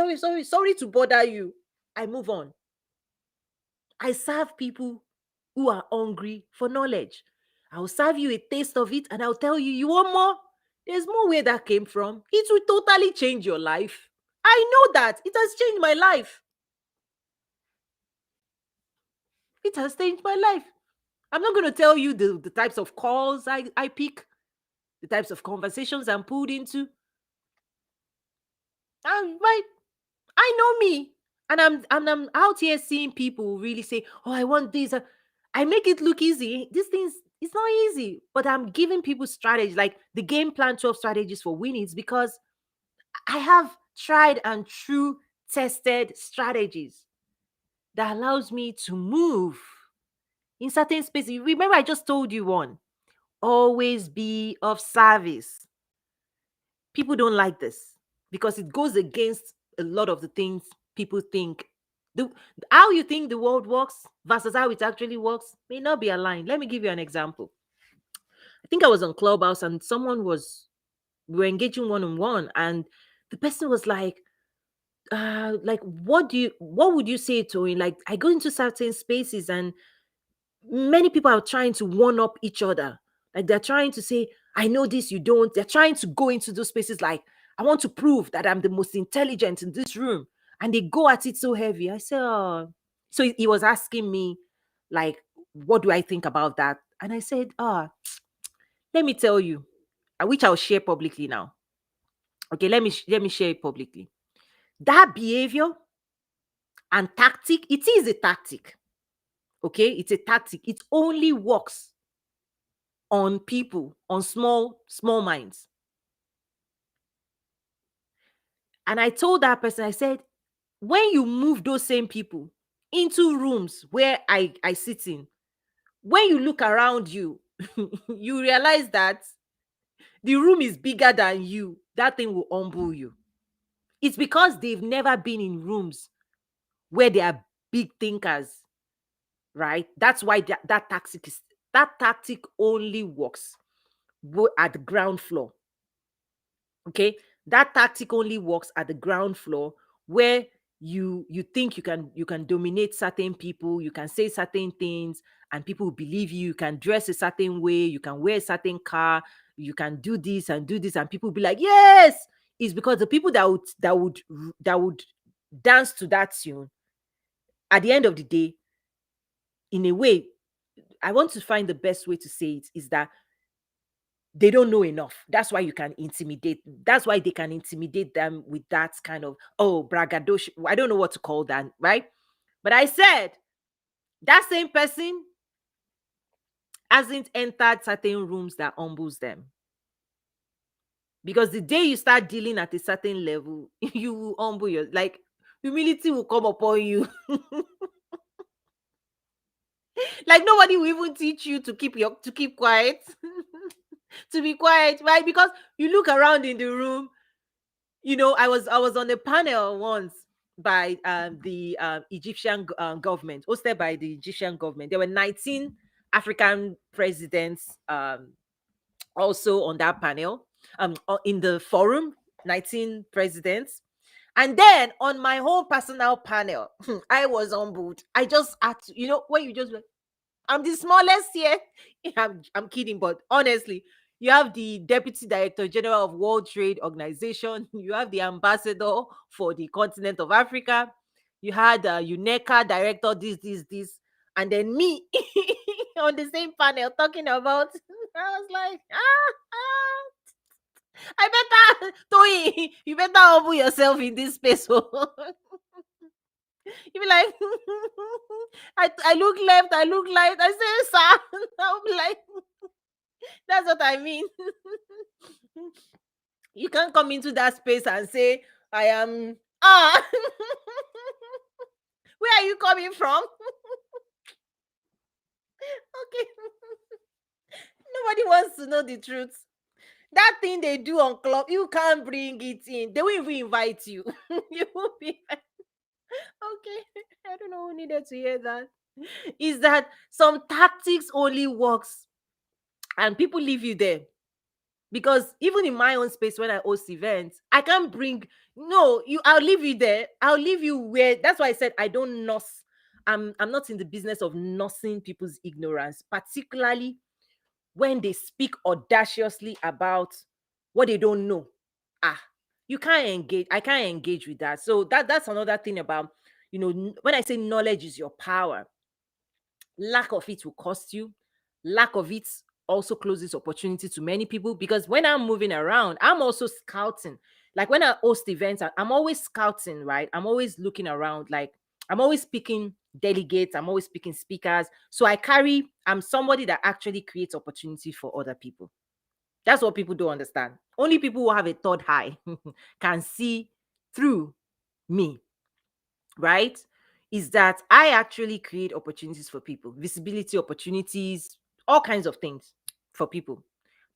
to bother you. I move on. I serve people who are hungry for knowledge. I'll serve you a taste of it and I'll tell you, you want more? There's more where that came from. It will totally change your life. I know that. It has changed my life. It has changed my life. I'm not going to tell you the types of calls I pick, the types of conversations I'm pulled into. Right. I know me. And I'm out here seeing people really say, oh, I want this. I make it look easy. These things, it's not easy. But I'm giving people strategies, like the game plan 12 strategies for winning, is because I have tried and true tested strategies that allows me to move in certain spaces. Remember, I just told you one. Always be of service. People don't like this because it goes against a lot of the things people think. The, how you think the world works versus how it actually works may not be aligned. Let me give you an example. I think I was on Clubhouse and we were engaging one on one, and the person was like, what would you say to him? Like, I go into certain spaces and many people are trying to one up each other. Like they're trying to say, I know this, you don't. They're trying to go into those spaces like, I want to prove that I'm the most intelligent in this room. And they go at it so heavy. I said, oh. So he was asking me, like, what do I think about that? And I said, let me tell you, which I'll share publicly now. Okay, let me share it publicly. That behavior and tactic, it is a tactic. Okay, it's a tactic. It only works on people, on small minds. And I told that person, I said, when you move those same people into rooms where I sit in, when you look around you, you realize that the room is bigger than you. That thing will humble you. It's because they've never been in rooms where they are big thinkers, right? That's why that tactic That tactic only works at the ground floor. Okay, that tactic only works at the ground floor, where you think you can dominate certain people, you can say certain things, and people will believe you. You can dress a certain way, you can wear a certain car, you can do this and do this, and people will be like, yes. It's because the people that would dance to that tune, at the end of the day, in a way, I want to find the best way to say it, is that they don't know enough. That's why you can intimidate. That's why they can intimidate them with that kind of, oh, braggadocio. I don't know what to call that, right? But I said that same person hasn't entered certain rooms that humbles them. Because the day you start dealing at a certain level, you will humble your, like, humility will come upon you. Like nobody will even teach you to keep quiet. To be quiet, right? Because you look around in the room. I was on a panel once by the Egyptian government, hosted by the Egyptian government. There were 19 African presidents also on that panel, in the forum, 19 presidents. And then on my whole personal panel, I was humbled. I just had to, when you just, I'm the smallest here. I'm kidding, but honestly, you have the Deputy Director General of World Trade Organization. You have the ambassador for the continent of Africa. You had UNECA director, this, and then me on the same panel talking about. I was like, I better, Toy, you better humble yourself in this space. Oh. You be like, I look left, I look right. I say, sir. I'll be like, that's what I mean. You can't come into that space and say, I am. Ah, where are you coming from? Okay. Nobody wants to know the truth. That thing they do on club, you can't bring it in. They will even invite you. You will be like, okay. I don't know who needed to hear that. Is that some tactics only works and people leave you there? Because even in my own space, when I host events, I can't bring, no, I'll leave you there. I'll leave you where. That's why I said I don't nurse. I'm not in the business of nursing people's ignorance, particularly when they speak audaciously about what they don't know. Ah, you can't engage. I can't engage with that. So that's another thing about, when I say knowledge is your power, lack of it will cost you. Lack of it also closes opportunity to many people, because when I'm moving around, I'm also scouting. Like when I host events, I'm always scouting, right? I'm always looking around. Like I'm always picking delegates, I'm always picking speakers. So I'm somebody that actually creates opportunity for other people. That's what people don't understand. Only people who have a third eye can see through me, right? Is that I actually create opportunities for people, visibility opportunities, all kinds of things for people.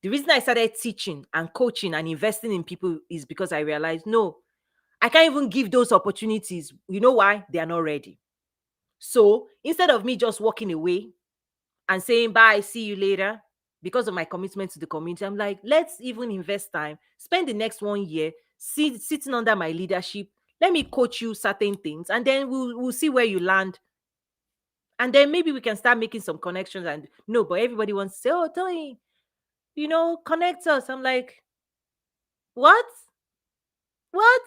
The reason I started teaching and coaching and investing in people is because I realized, no, I can't even give those opportunities. You know why? They are not ready. So instead of me just walking away and saying, bye, see you later, because of my commitment to the community, I'm like, let's even invest time, spend the next 1 year sitting under my leadership. Let me coach you certain things, and then we'll see where you land. And then maybe we can start making some connections. And no, but everybody wants to say, oh, Tony, connect us. I'm like, what? What?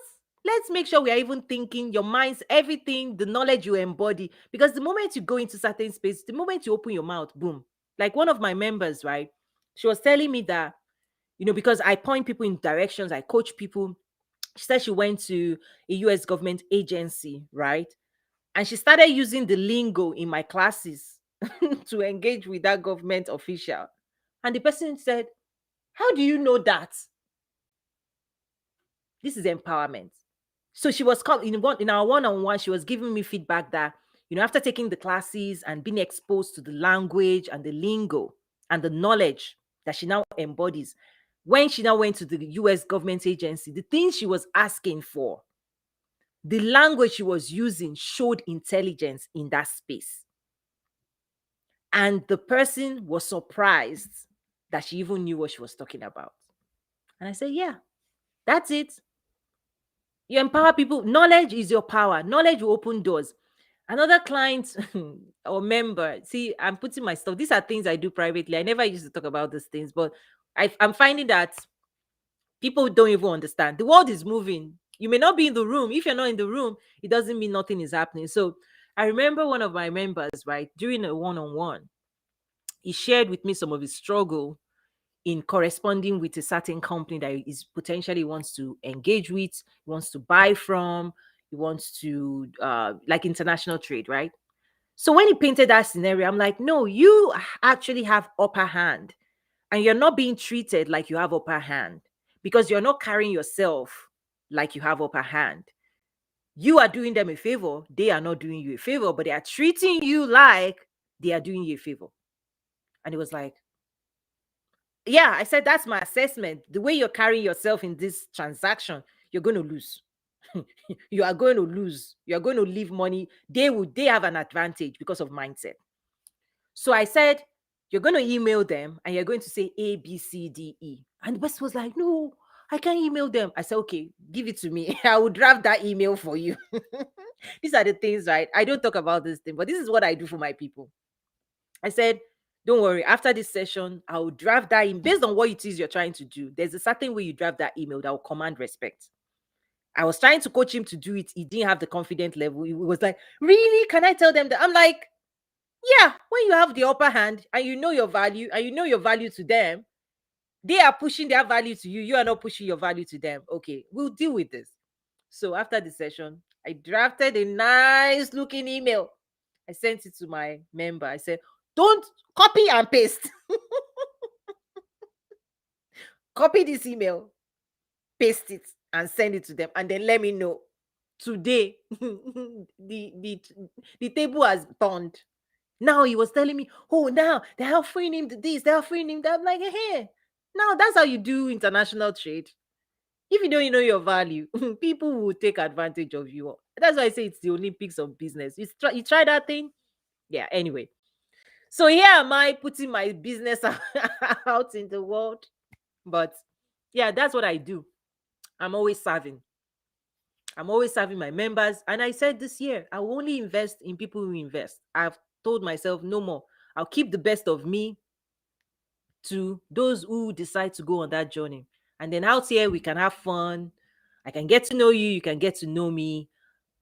Let's make sure we are even thinking your minds, everything, the knowledge you embody. Because the moment you go into certain space, the moment you open your mouth, boom. Like one of my members, right? She was telling me that, because I point people in directions, I coach people. She said she went to a US government agency, right? And she started using the lingo in my classes to engage with that government official. And the person said, how do you know that? This is empowerment. So she was in our one-on-one, she was giving me feedback that, after taking the classes and being exposed to the language and the lingo and the knowledge that she now embodies, when she now went to the US government agency, the things she was asking for, the language she was using showed intelligence in that space. And the person was surprised that she even knew what she was talking about. And I said, yeah, that's it. You empower people. Knowledge is your power. Knowledge will open doors. Another client or member, see, I'm putting my stuff. These are things I do privately. I never used to talk about these things, but I'm finding that people don't even understand. The world is moving. You may not be in the room. If you're not in the room, it doesn't mean nothing is happening. So I remember one of my members, right, during a one on one, he shared with me some of his struggle in corresponding with a certain company that is potentially wants to engage with, wants to buy from, he wants to like international trade, right? So when he painted that scenario, I'm like, no, you actually have upper hand, and you're not being treated like you have upper hand because you're not carrying yourself like you have upper hand. You are doing them a favor, they are not doing you a favor, but they are treating you like they are doing you a favor. And it was like, yeah, I said that's my assessment. The way you're carrying yourself in this transaction, you're going to lose. You are going to lose. You're going to leave money. They have an advantage because of mindset. So I said, you're going to email them and you're going to say A, B, C, D, E. And the person was like, no, I can't email them. I said, okay, give it to me. I will draft that email for you. These are the things, right? I don't talk about this thing, but this is what I do for my people. I said, don't worry. After this session, I'll draft that in based on what it is you're trying to do. There's a certain way you draft that email that will command respect. I was trying to coach him to do it. He didn't have the confident level. He was like, really? Can I tell them that? I'm like, yeah, when you have the upper hand and you know your value and you know your value to them, they are pushing their value to you. You are not pushing your value to them. Okay, we'll deal with this. So after the session, I drafted a nice looking email. I sent it to my member. I said, don't copy and paste. Copy this email, paste it, and send it to them, and then let me know. Today, the table has turned. Now he was telling me, oh, now they're offering him this, they're offering him that. I'm like, hey, now that's how you do international trade. If you don't know your value, people will take advantage of you. That's why I say it's the Olympics of business. You try that thing? Yeah, anyway. So here am I putting my business out in the world. But yeah, that's what I do. I'm always serving. I'm always serving my members. And I said this year, I will only invest in people who invest. I've told myself no more. I'll keep the best of me to those who decide to go on that journey. And then out here, we can have fun. I can get to know you. You can get to know me.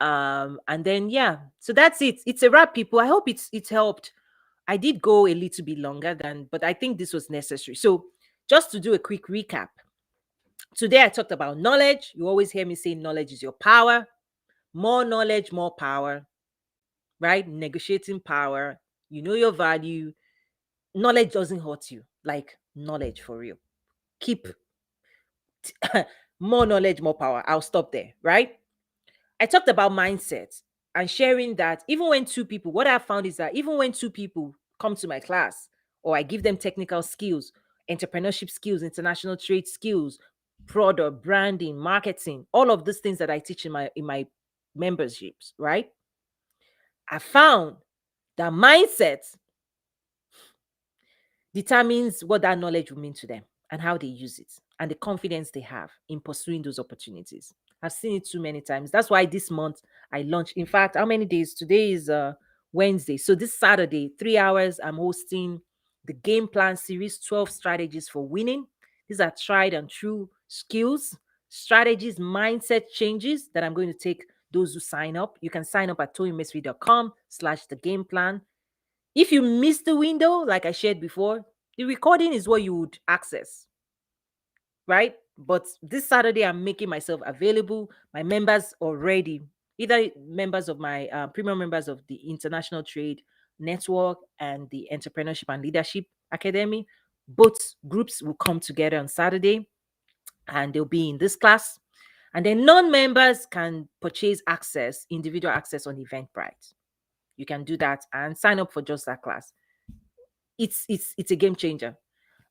And then, yeah, so that's it. It's a wrap, people. I hope it's helped. I did go a little bit longer than, but I think this was necessary. So just to do a quick recap, today I talked about knowledge. You always hear me say knowledge is your power. More knowledge, more power, right? Negotiating power. You know your value. Knowledge doesn't hurt you. Like knowledge for real. Keep more knowledge, more power. I'll stop there, right? I talked about mindset and sharing that even when two people, what I found is that even when two people come to my class or I give them technical skills, entrepreneurship skills, international trade skills, product, branding, marketing, all of these things that I teach in my memberships, right? I found that mindset determines what that knowledge will mean to them and how they use it and the confidence they have in pursuing those opportunities. I've seen it too many times. That's why this month I launched. In fact, how many days? Today is Wednesday. So this Saturday, 3 hours, I'm hosting the game plan series 12 strategies for winning. These are tried and true skills, strategies, mindset changes that I'm going to take those who sign up. You can sign up at toyinmesri.com/the game plan. If you miss the window, like I shared before, the recording is what you would access, right? But this Saturday, I'm making myself available. My members already, either members of my premium members of the International Trade Network and the Entrepreneurship and Leadership Academy, both groups will come together on Saturday and they'll be in this class. And then non-members can purchase access, individual access on Eventbrite. You can do that and sign up for just that class. It's a game changer.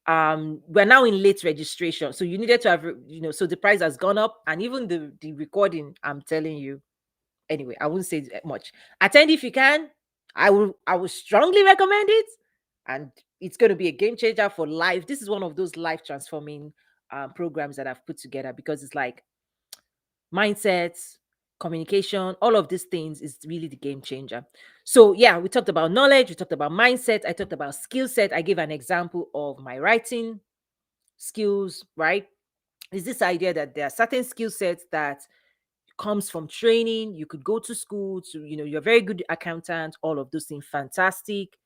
We're now in late registration, so you needed to have, so the price has gone up, and even the recording, I'm telling you. Anyway, I won't say much. Attend if you can. I will strongly recommend it. and it's going to be a game changer for life. This is one of those life transforming programs that I've put together, because it's like mindsets, communication, all of these things is really the game changer. So, yeah, we talked about knowledge, we talked about mindset, I talked about skill set. I gave an example of my writing skills, right? Is this idea that there are certain skill sets that comes from training. You could go to school to, you're a very good accountant, all of those things, fantastic.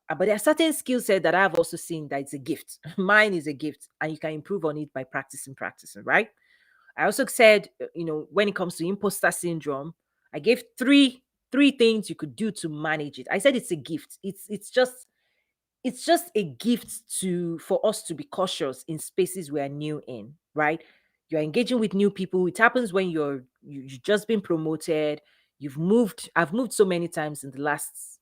But there are certain skill sets that I've also seen that it's a gift. Mine is a gift, and you can improve on it by practicing, right? I also said, when it comes to imposter syndrome, I gave three things you could do to manage it. I said it's a gift. It's just a gift to for us to be cautious in spaces we are new in, right? You're engaging with new people. It happens when you've just been promoted. I've moved so many times in the last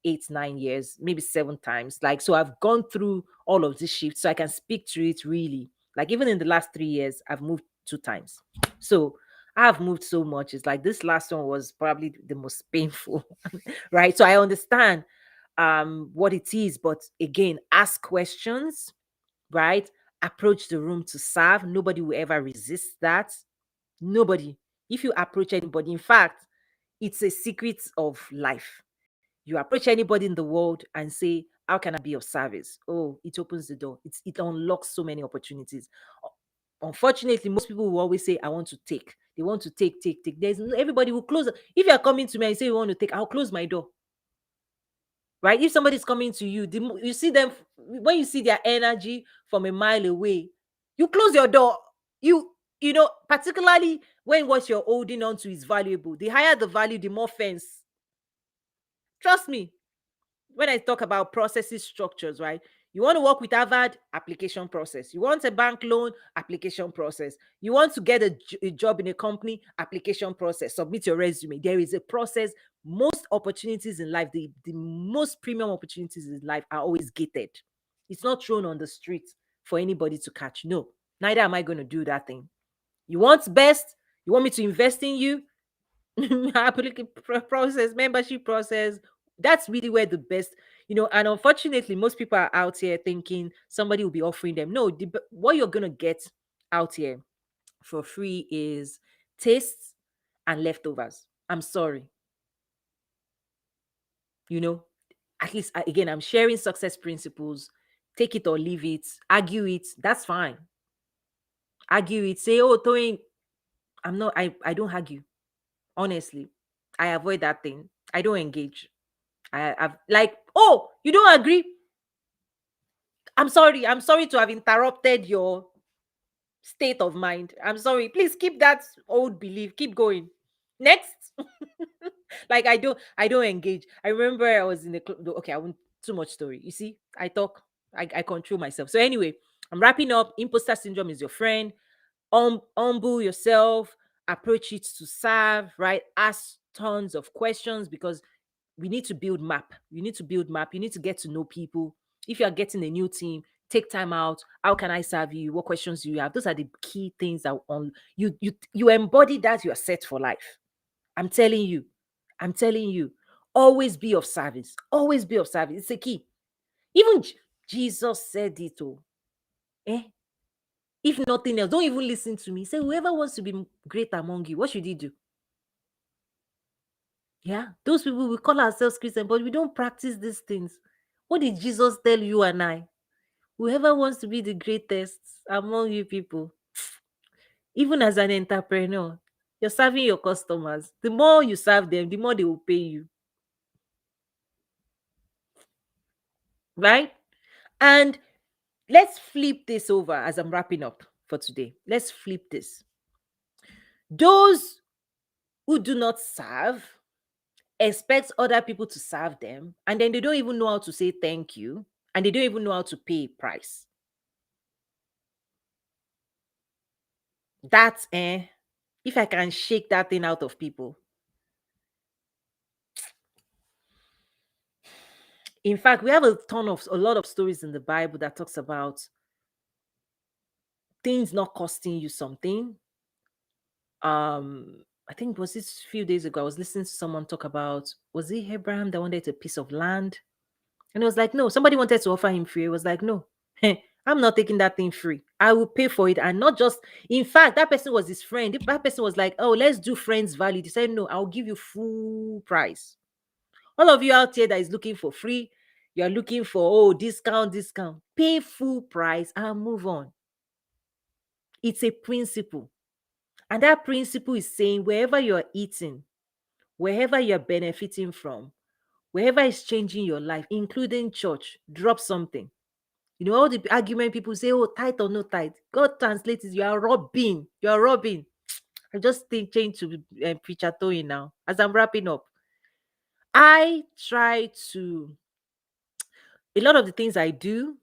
8, 9 years, maybe 7 times. Like, so I've gone through all of these shifts, so I can speak to it really. Like, even in the last 3 years, I've moved 2 times. So I've moved so much. It's like this last one was probably the most painful, right? So I understand what it is, but again, ask questions, right? Approach the room to serve. Nobody will ever resist that. Nobody. If you approach anybody, in fact, it's a secret of life. You approach anybody in the world and say, how can I be of service? Oh, it opens the door. It unlocks so many opportunities. Unfortunately, most people will always say, I want to take. They want to take. Everybody will close. If you are coming to me and say you want to take, I'll close my door. Right? If somebody's coming to you, you see them, when you see their energy from a mile away, you close your door. Particularly when what you're holding on to is valuable. The higher the value, the more fence. Trust me. When I talk about processes, structures, right? You want to work with Harvard, application process. You want a bank loan, application process. You want to get a job in a company, application process. Submit your resume. There is a process. Most opportunities in life, the most premium opportunities in life are always gated. It's not thrown on the street for anybody to catch. No, neither am I going to do that thing. You want best? You want me to invest in you? Application process, membership process. That's really where the best, and unfortunately, most people are out here thinking somebody will be offering them. No, what you're gonna get out here for free is tastes and leftovers. I'm sorry, you know. At least again, I'm sharing success principles. Take it or leave it. Argue it. That's fine. Argue it. Say, oh, Toyin, I'm not. I don't argue. Honestly, I avoid that thing. I don't engage. I've like, oh, you don't agree? I'm sorry. I'm sorry to have interrupted your state of mind. I'm sorry. Please keep that old belief. Keep going. Next. Like, I don't engage. I remember I was in the okay, I won't too much story. You see, I talk, I control myself. So anyway, I'm wrapping up. Imposter syndrome is your friend. Humble yourself, approach it to serve, right? Ask tons of questions, because we need to build map. You need to build map. You need to get to know people. If you are getting a new team, take time out. How can I serve you? What questions do you have? Those are the key things that on you embody that, you are set for life. I'm telling you. I'm telling you. Always be of service. Always be of service. It's a key. Even Jesus said it. Oh, eh? If nothing else, don't even listen to me. Say, whoever wants to be great among you, what should he do? Yeah, those people, we call ourselves Christian, but we don't practice these things. What did Jesus tell you and I? Whoever wants to be the greatest among you people, even as an entrepreneur, you're serving your customers. The more you serve them, the more they will pay you. Right? And let's flip this over as I'm wrapping up for today. Let's flip this. Those who do not serve expect other people to serve them, and then they don't even know how to say thank you, and they don't even know how to pay a price. That's if I can shake that thing out of people. In fact, we have a lot of stories in the Bible that talks about things not costing you something. I think it was this few days ago, I was listening to someone talk about, was it Abraham that wanted a piece of land? And he was like, no, somebody wanted to offer him free. He was like, no, I'm not taking that thing free. I will pay for it. And not just, in fact, that person was his friend. If that person was like, oh, let's do friends value, he said, no, I'll give you full price. All of you out here that is looking for free, you're looking for, oh, discount, pay full price and move on. It's a principle. And that principle is saying wherever you're eating, wherever you're benefiting from, wherever is changing your life, including church, drop something. You know, all the argument people say, oh, tight or no tight. God translates it, you are robbing. You are robbing. I just think change to preacher Toyin now. As I'm wrapping up, I try to, a lot of the things I do,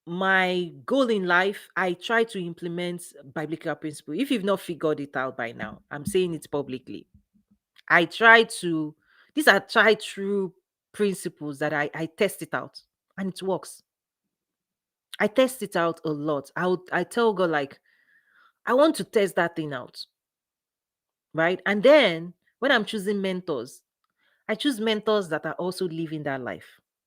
my goal in life, I try to implement biblical principle. If you've not figured it out by now, I'm saying it publicly. I try to, these are tried true principles that I test it out and it works. I test it out a lot. I tell God, like, I want to test that thing out. Right. And then when I'm choosing mentors, I choose mentors that are also living that life.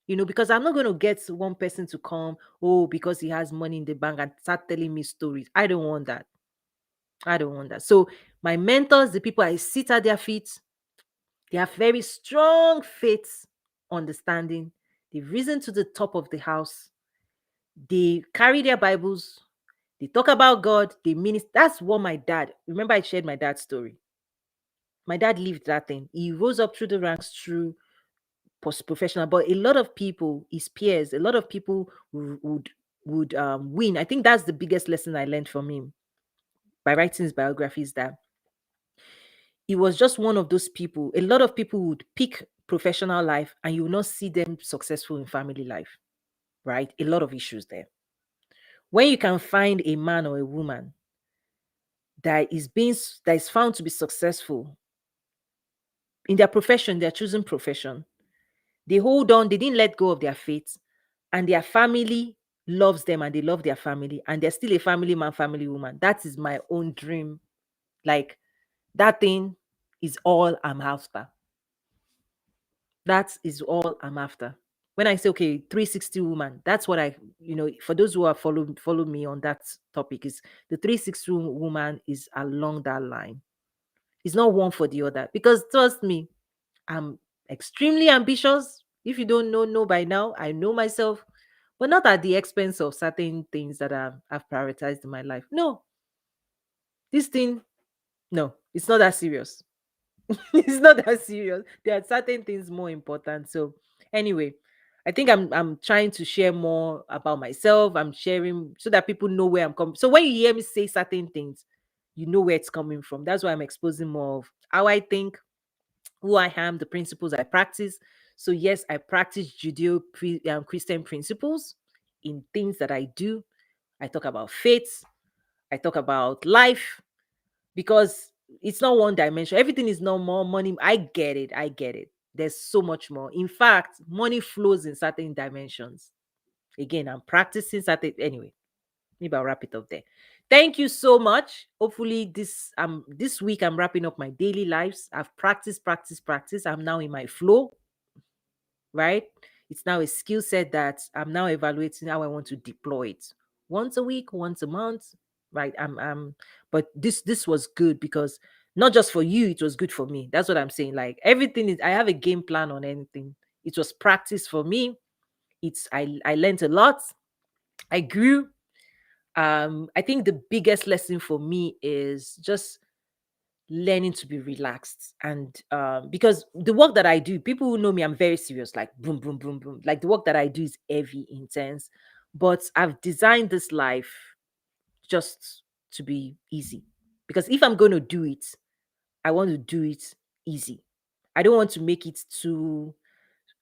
Because I'm not going to get one person to come, oh, because he has money in the bank and start telling me stories. I don't want that. I don't want that. So my mentors, the people I sit at their feet, they have very strong faith, understanding. They've risen to the top of the house. They carry their Bibles. They talk about God. They minister. That's what my dad, remember I shared my dad's story. My dad lived that thing. He rose up through the ranks through post-professional, but a lot of people, his peers, a lot of people would win. I think that's the biggest lesson I learned from him by writing his biography, is that he was just one of those people. A lot of people would pick professional life and you will not see them successful in family life, right? A lot of issues there. When you can find a man or a woman that is found to be successful in their profession, their chosen profession, they hold on, they didn't let go of their faith, and their family loves them and they love their family, and they're still a family man, family woman. That is my own dream. Like, that thing is all I'm after. That is all I'm after. When I say, okay, 360 woman, that's what for those who are follow me on that topic, is the 360 woman is along that line. It's not one for the other. Because trust me, I'm extremely ambitious. If you don't know by now, I know myself, but not at the expense of certain things that I've prioritized in my life. No, this thing, no, it's not that serious. It's not that serious. There are certain things more important. So anyway, I think I'm trying to share more about myself. I'm sharing so that people know where I'm coming. So when you hear me say certain things, you know where it's coming from. That's why I'm exposing more of how I think, who I am, the principles I practice. So yes, I practice Christian principles in things that I do. I talk about faith. I talk about life, because it's not one dimension. Everything is not more money. I get it. I get it. There's so much more. In fact, money flows in certain dimensions. Again, I'm practicing certain. Anyway, maybe I'll wrap it up there. Thank you so much. Hopefully, this week I'm wrapping up my daily lives. I've practiced. I'm now in my flow, right? It's now a skill set that I'm now evaluating how I want to deploy it. Once a week, once a month, right? But this was good, because not just for you, it was good for me. That's what I'm saying. Like, everything is, I have a game plan on anything. It was practice for me. I learned a lot. I grew. I think the biggest lesson for me is just learning to be relaxed. And because the work that I do, people who know me, I'm very serious, like boom boom boom boom, like the work that I do is heavy, intense, but I've designed this life just to be easy, because if I'm going to do it, I want to do it easy. I don't want to make it too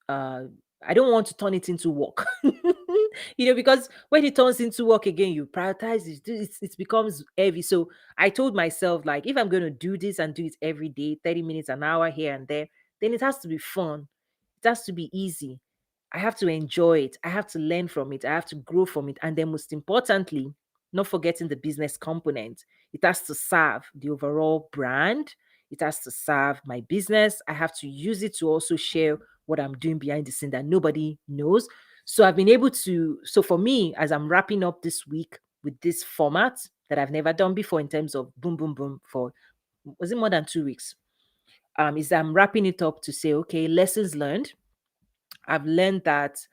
uh I don't want to turn it into work. Because when it turns into work again, you prioritize it, it becomes heavy. So I told myself, like, if I'm going to do this and do it every day, 30 minutes, an hour here and there, then it has to be fun. It has to be easy. I have to enjoy it. I have to learn from it. I have to grow from it. And then, most importantly, not forgetting the business component. It has to serve the overall brand. It has to serve my business. I have to use it to also share what I'm doing behind the scene that nobody knows. So I've been able to, so for me, as I'm wrapping up this week with this format that I've never done before in terms of boom, boom, boom for, was it more than 2 weeks? Is I'm wrapping it up to say, okay, lessons learned. I've learned that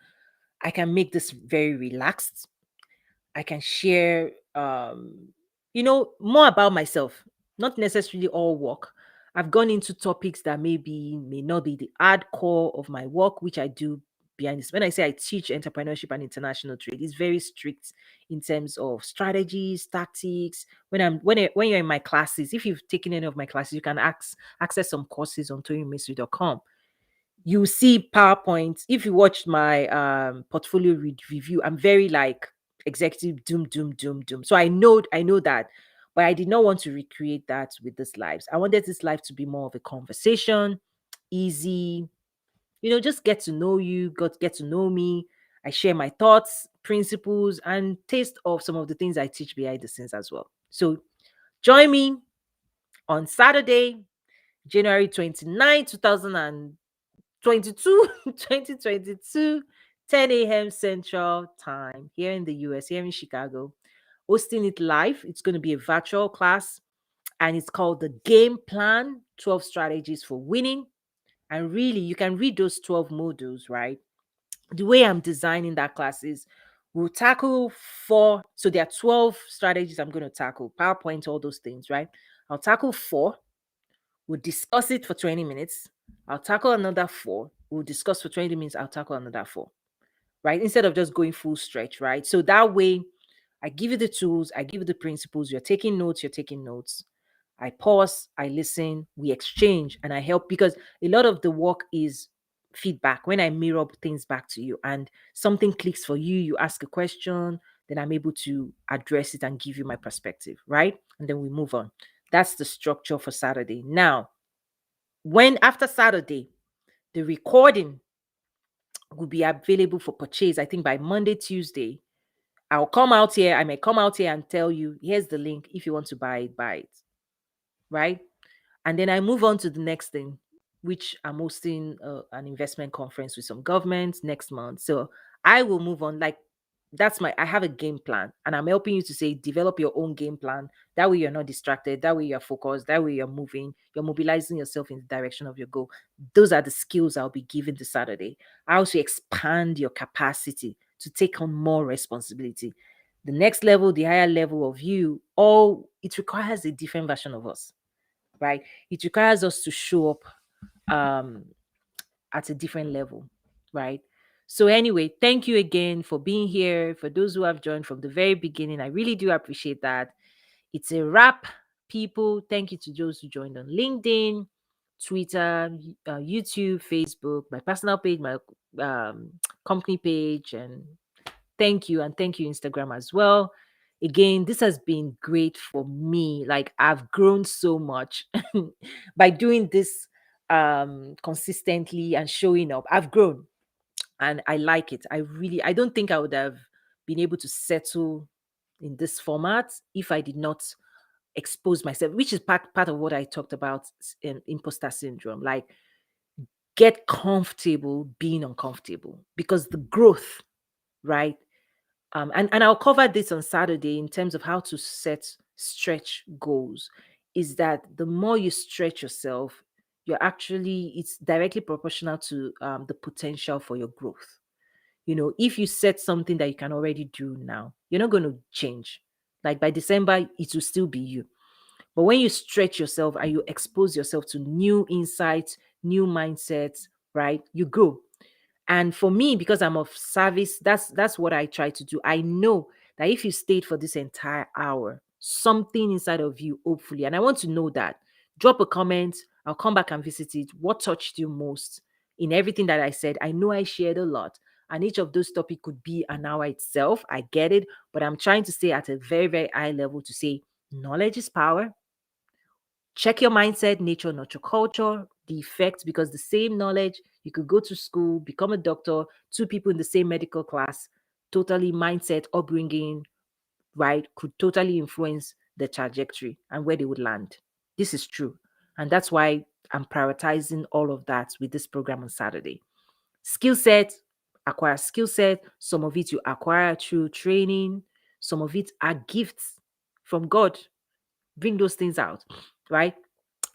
I can make this very relaxed. I can share, more about myself, not necessarily all work. I've gone into topics that maybe may not be the hardcore of my work, which I do behind this. When I say I teach entrepreneurship and international trade, it's very strict in terms of strategies, tactics. When you're in my classes, if you've taken any of my classes, you can access some courses on toyinmesri.com. You see PowerPoint. If you watch my portfolio review, I'm very like executive doom, doom, doom, doom. So I know that, but I did not want to recreate that with this lives. I wanted this life to be more of a conversation, easy, just get to know you, get to know me. I share my thoughts, principles, and taste of some of the things I teach behind the scenes as well. So join me on Saturday, January 29, 2022, 2022, 10 a.m. Central Time here in the US, here in Chicago. Hosting it live. It's going to be a virtual class, and it's called The Game Plan 12 Strategies for Winning. And really, you can read those 12 modules, right? The way I'm designing that class is we'll tackle four. So there are 12 strategies I'm going to tackle, PowerPoint, all those things, right? I'll tackle four. We'll discuss it for 20 minutes. I'll tackle another four. We'll discuss for 20 minutes. I'll tackle another four, right? Instead of just going full stretch, right? So that way, I give you the tools, I give you the principles. You're taking notes, you're taking notes. I pause, I listen, we exchange, and I help because a lot of the work is feedback. When I mirror things back to you and something clicks for you, you ask a question, then I'm able to address it and give you my perspective, right? And then we move on. That's the structure for Saturday. Now, when after Saturday, the recording will be available for purchase, I think by Monday, Tuesday. I'll come out here. I may come out here and tell you, here's the link. If you want to buy it, buy it. Right. And then I move on to the next thing, which I'm hosting an investment conference with some governments next month. So I will move on. Like, I have a game plan and I'm helping you to say, develop your own game plan. That way you're not distracted. That way you're focused. That way you're moving. You're mobilizing yourself in the direction of your goal. Those are the skills I'll be giving this Saturday. I also expand your capacity to take on more responsibility. The next level, the higher level of you, all it requires a different version of us, right? It requires us to show up um, at a different level, right? So, anyway, thank you again for being here. For those who have joined from the very beginning, I really do appreciate that. It's a wrap, people. Thank you to those who joined on LinkedIn, Twitter, YouTube, Facebook, my personal page, my um, company page, and thank you. And thank you, Instagram as well. Again, this has been great for me. Like, I've grown so much by doing this consistently and showing up. I've grown and I like it. I don't think I would have been able to settle in this format if I did not expose myself, which is part of what I talked about in imposter syndrome. Like, get comfortable being uncomfortable because the growth, right? And I'll cover this on Saturday in terms of how to set stretch goals. Is that the more you stretch yourself, it's directly proportional to the potential for your growth. If you set something that you can already do now, you're not going to change. Like by December, it will still be you. But when you stretch yourself and you expose yourself to new insights, new mindsets, right, you grow. And for me, because I'm of service, that's what I try to do. I know that if you stayed for this entire hour, something inside of you, hopefully, and I want to know that. Drop a comment. I'll come back and visit it. What touched you most in everything that I said? I know I shared a lot, and each of those topics could be an hour itself. I get it, but I'm trying to stay at a very, very high level to say knowledge is power. Check your mindset, nature, nurture, culture, the effect, because the same knowledge, you could go to school, become a doctor, two people in the same medical class, totally mindset, upbringing, right, could totally influence the trajectory and where they would land. This is true. And that's why I'm prioritizing all of that with this program on Saturday. Skill set, acquire skill set. Some of it you acquire through training. Some of it are gifts from God. Bring those things out, right?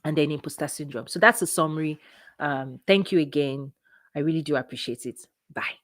And then imposter syndrome. So that's a summary. Thank you again. I really do appreciate it. Bye.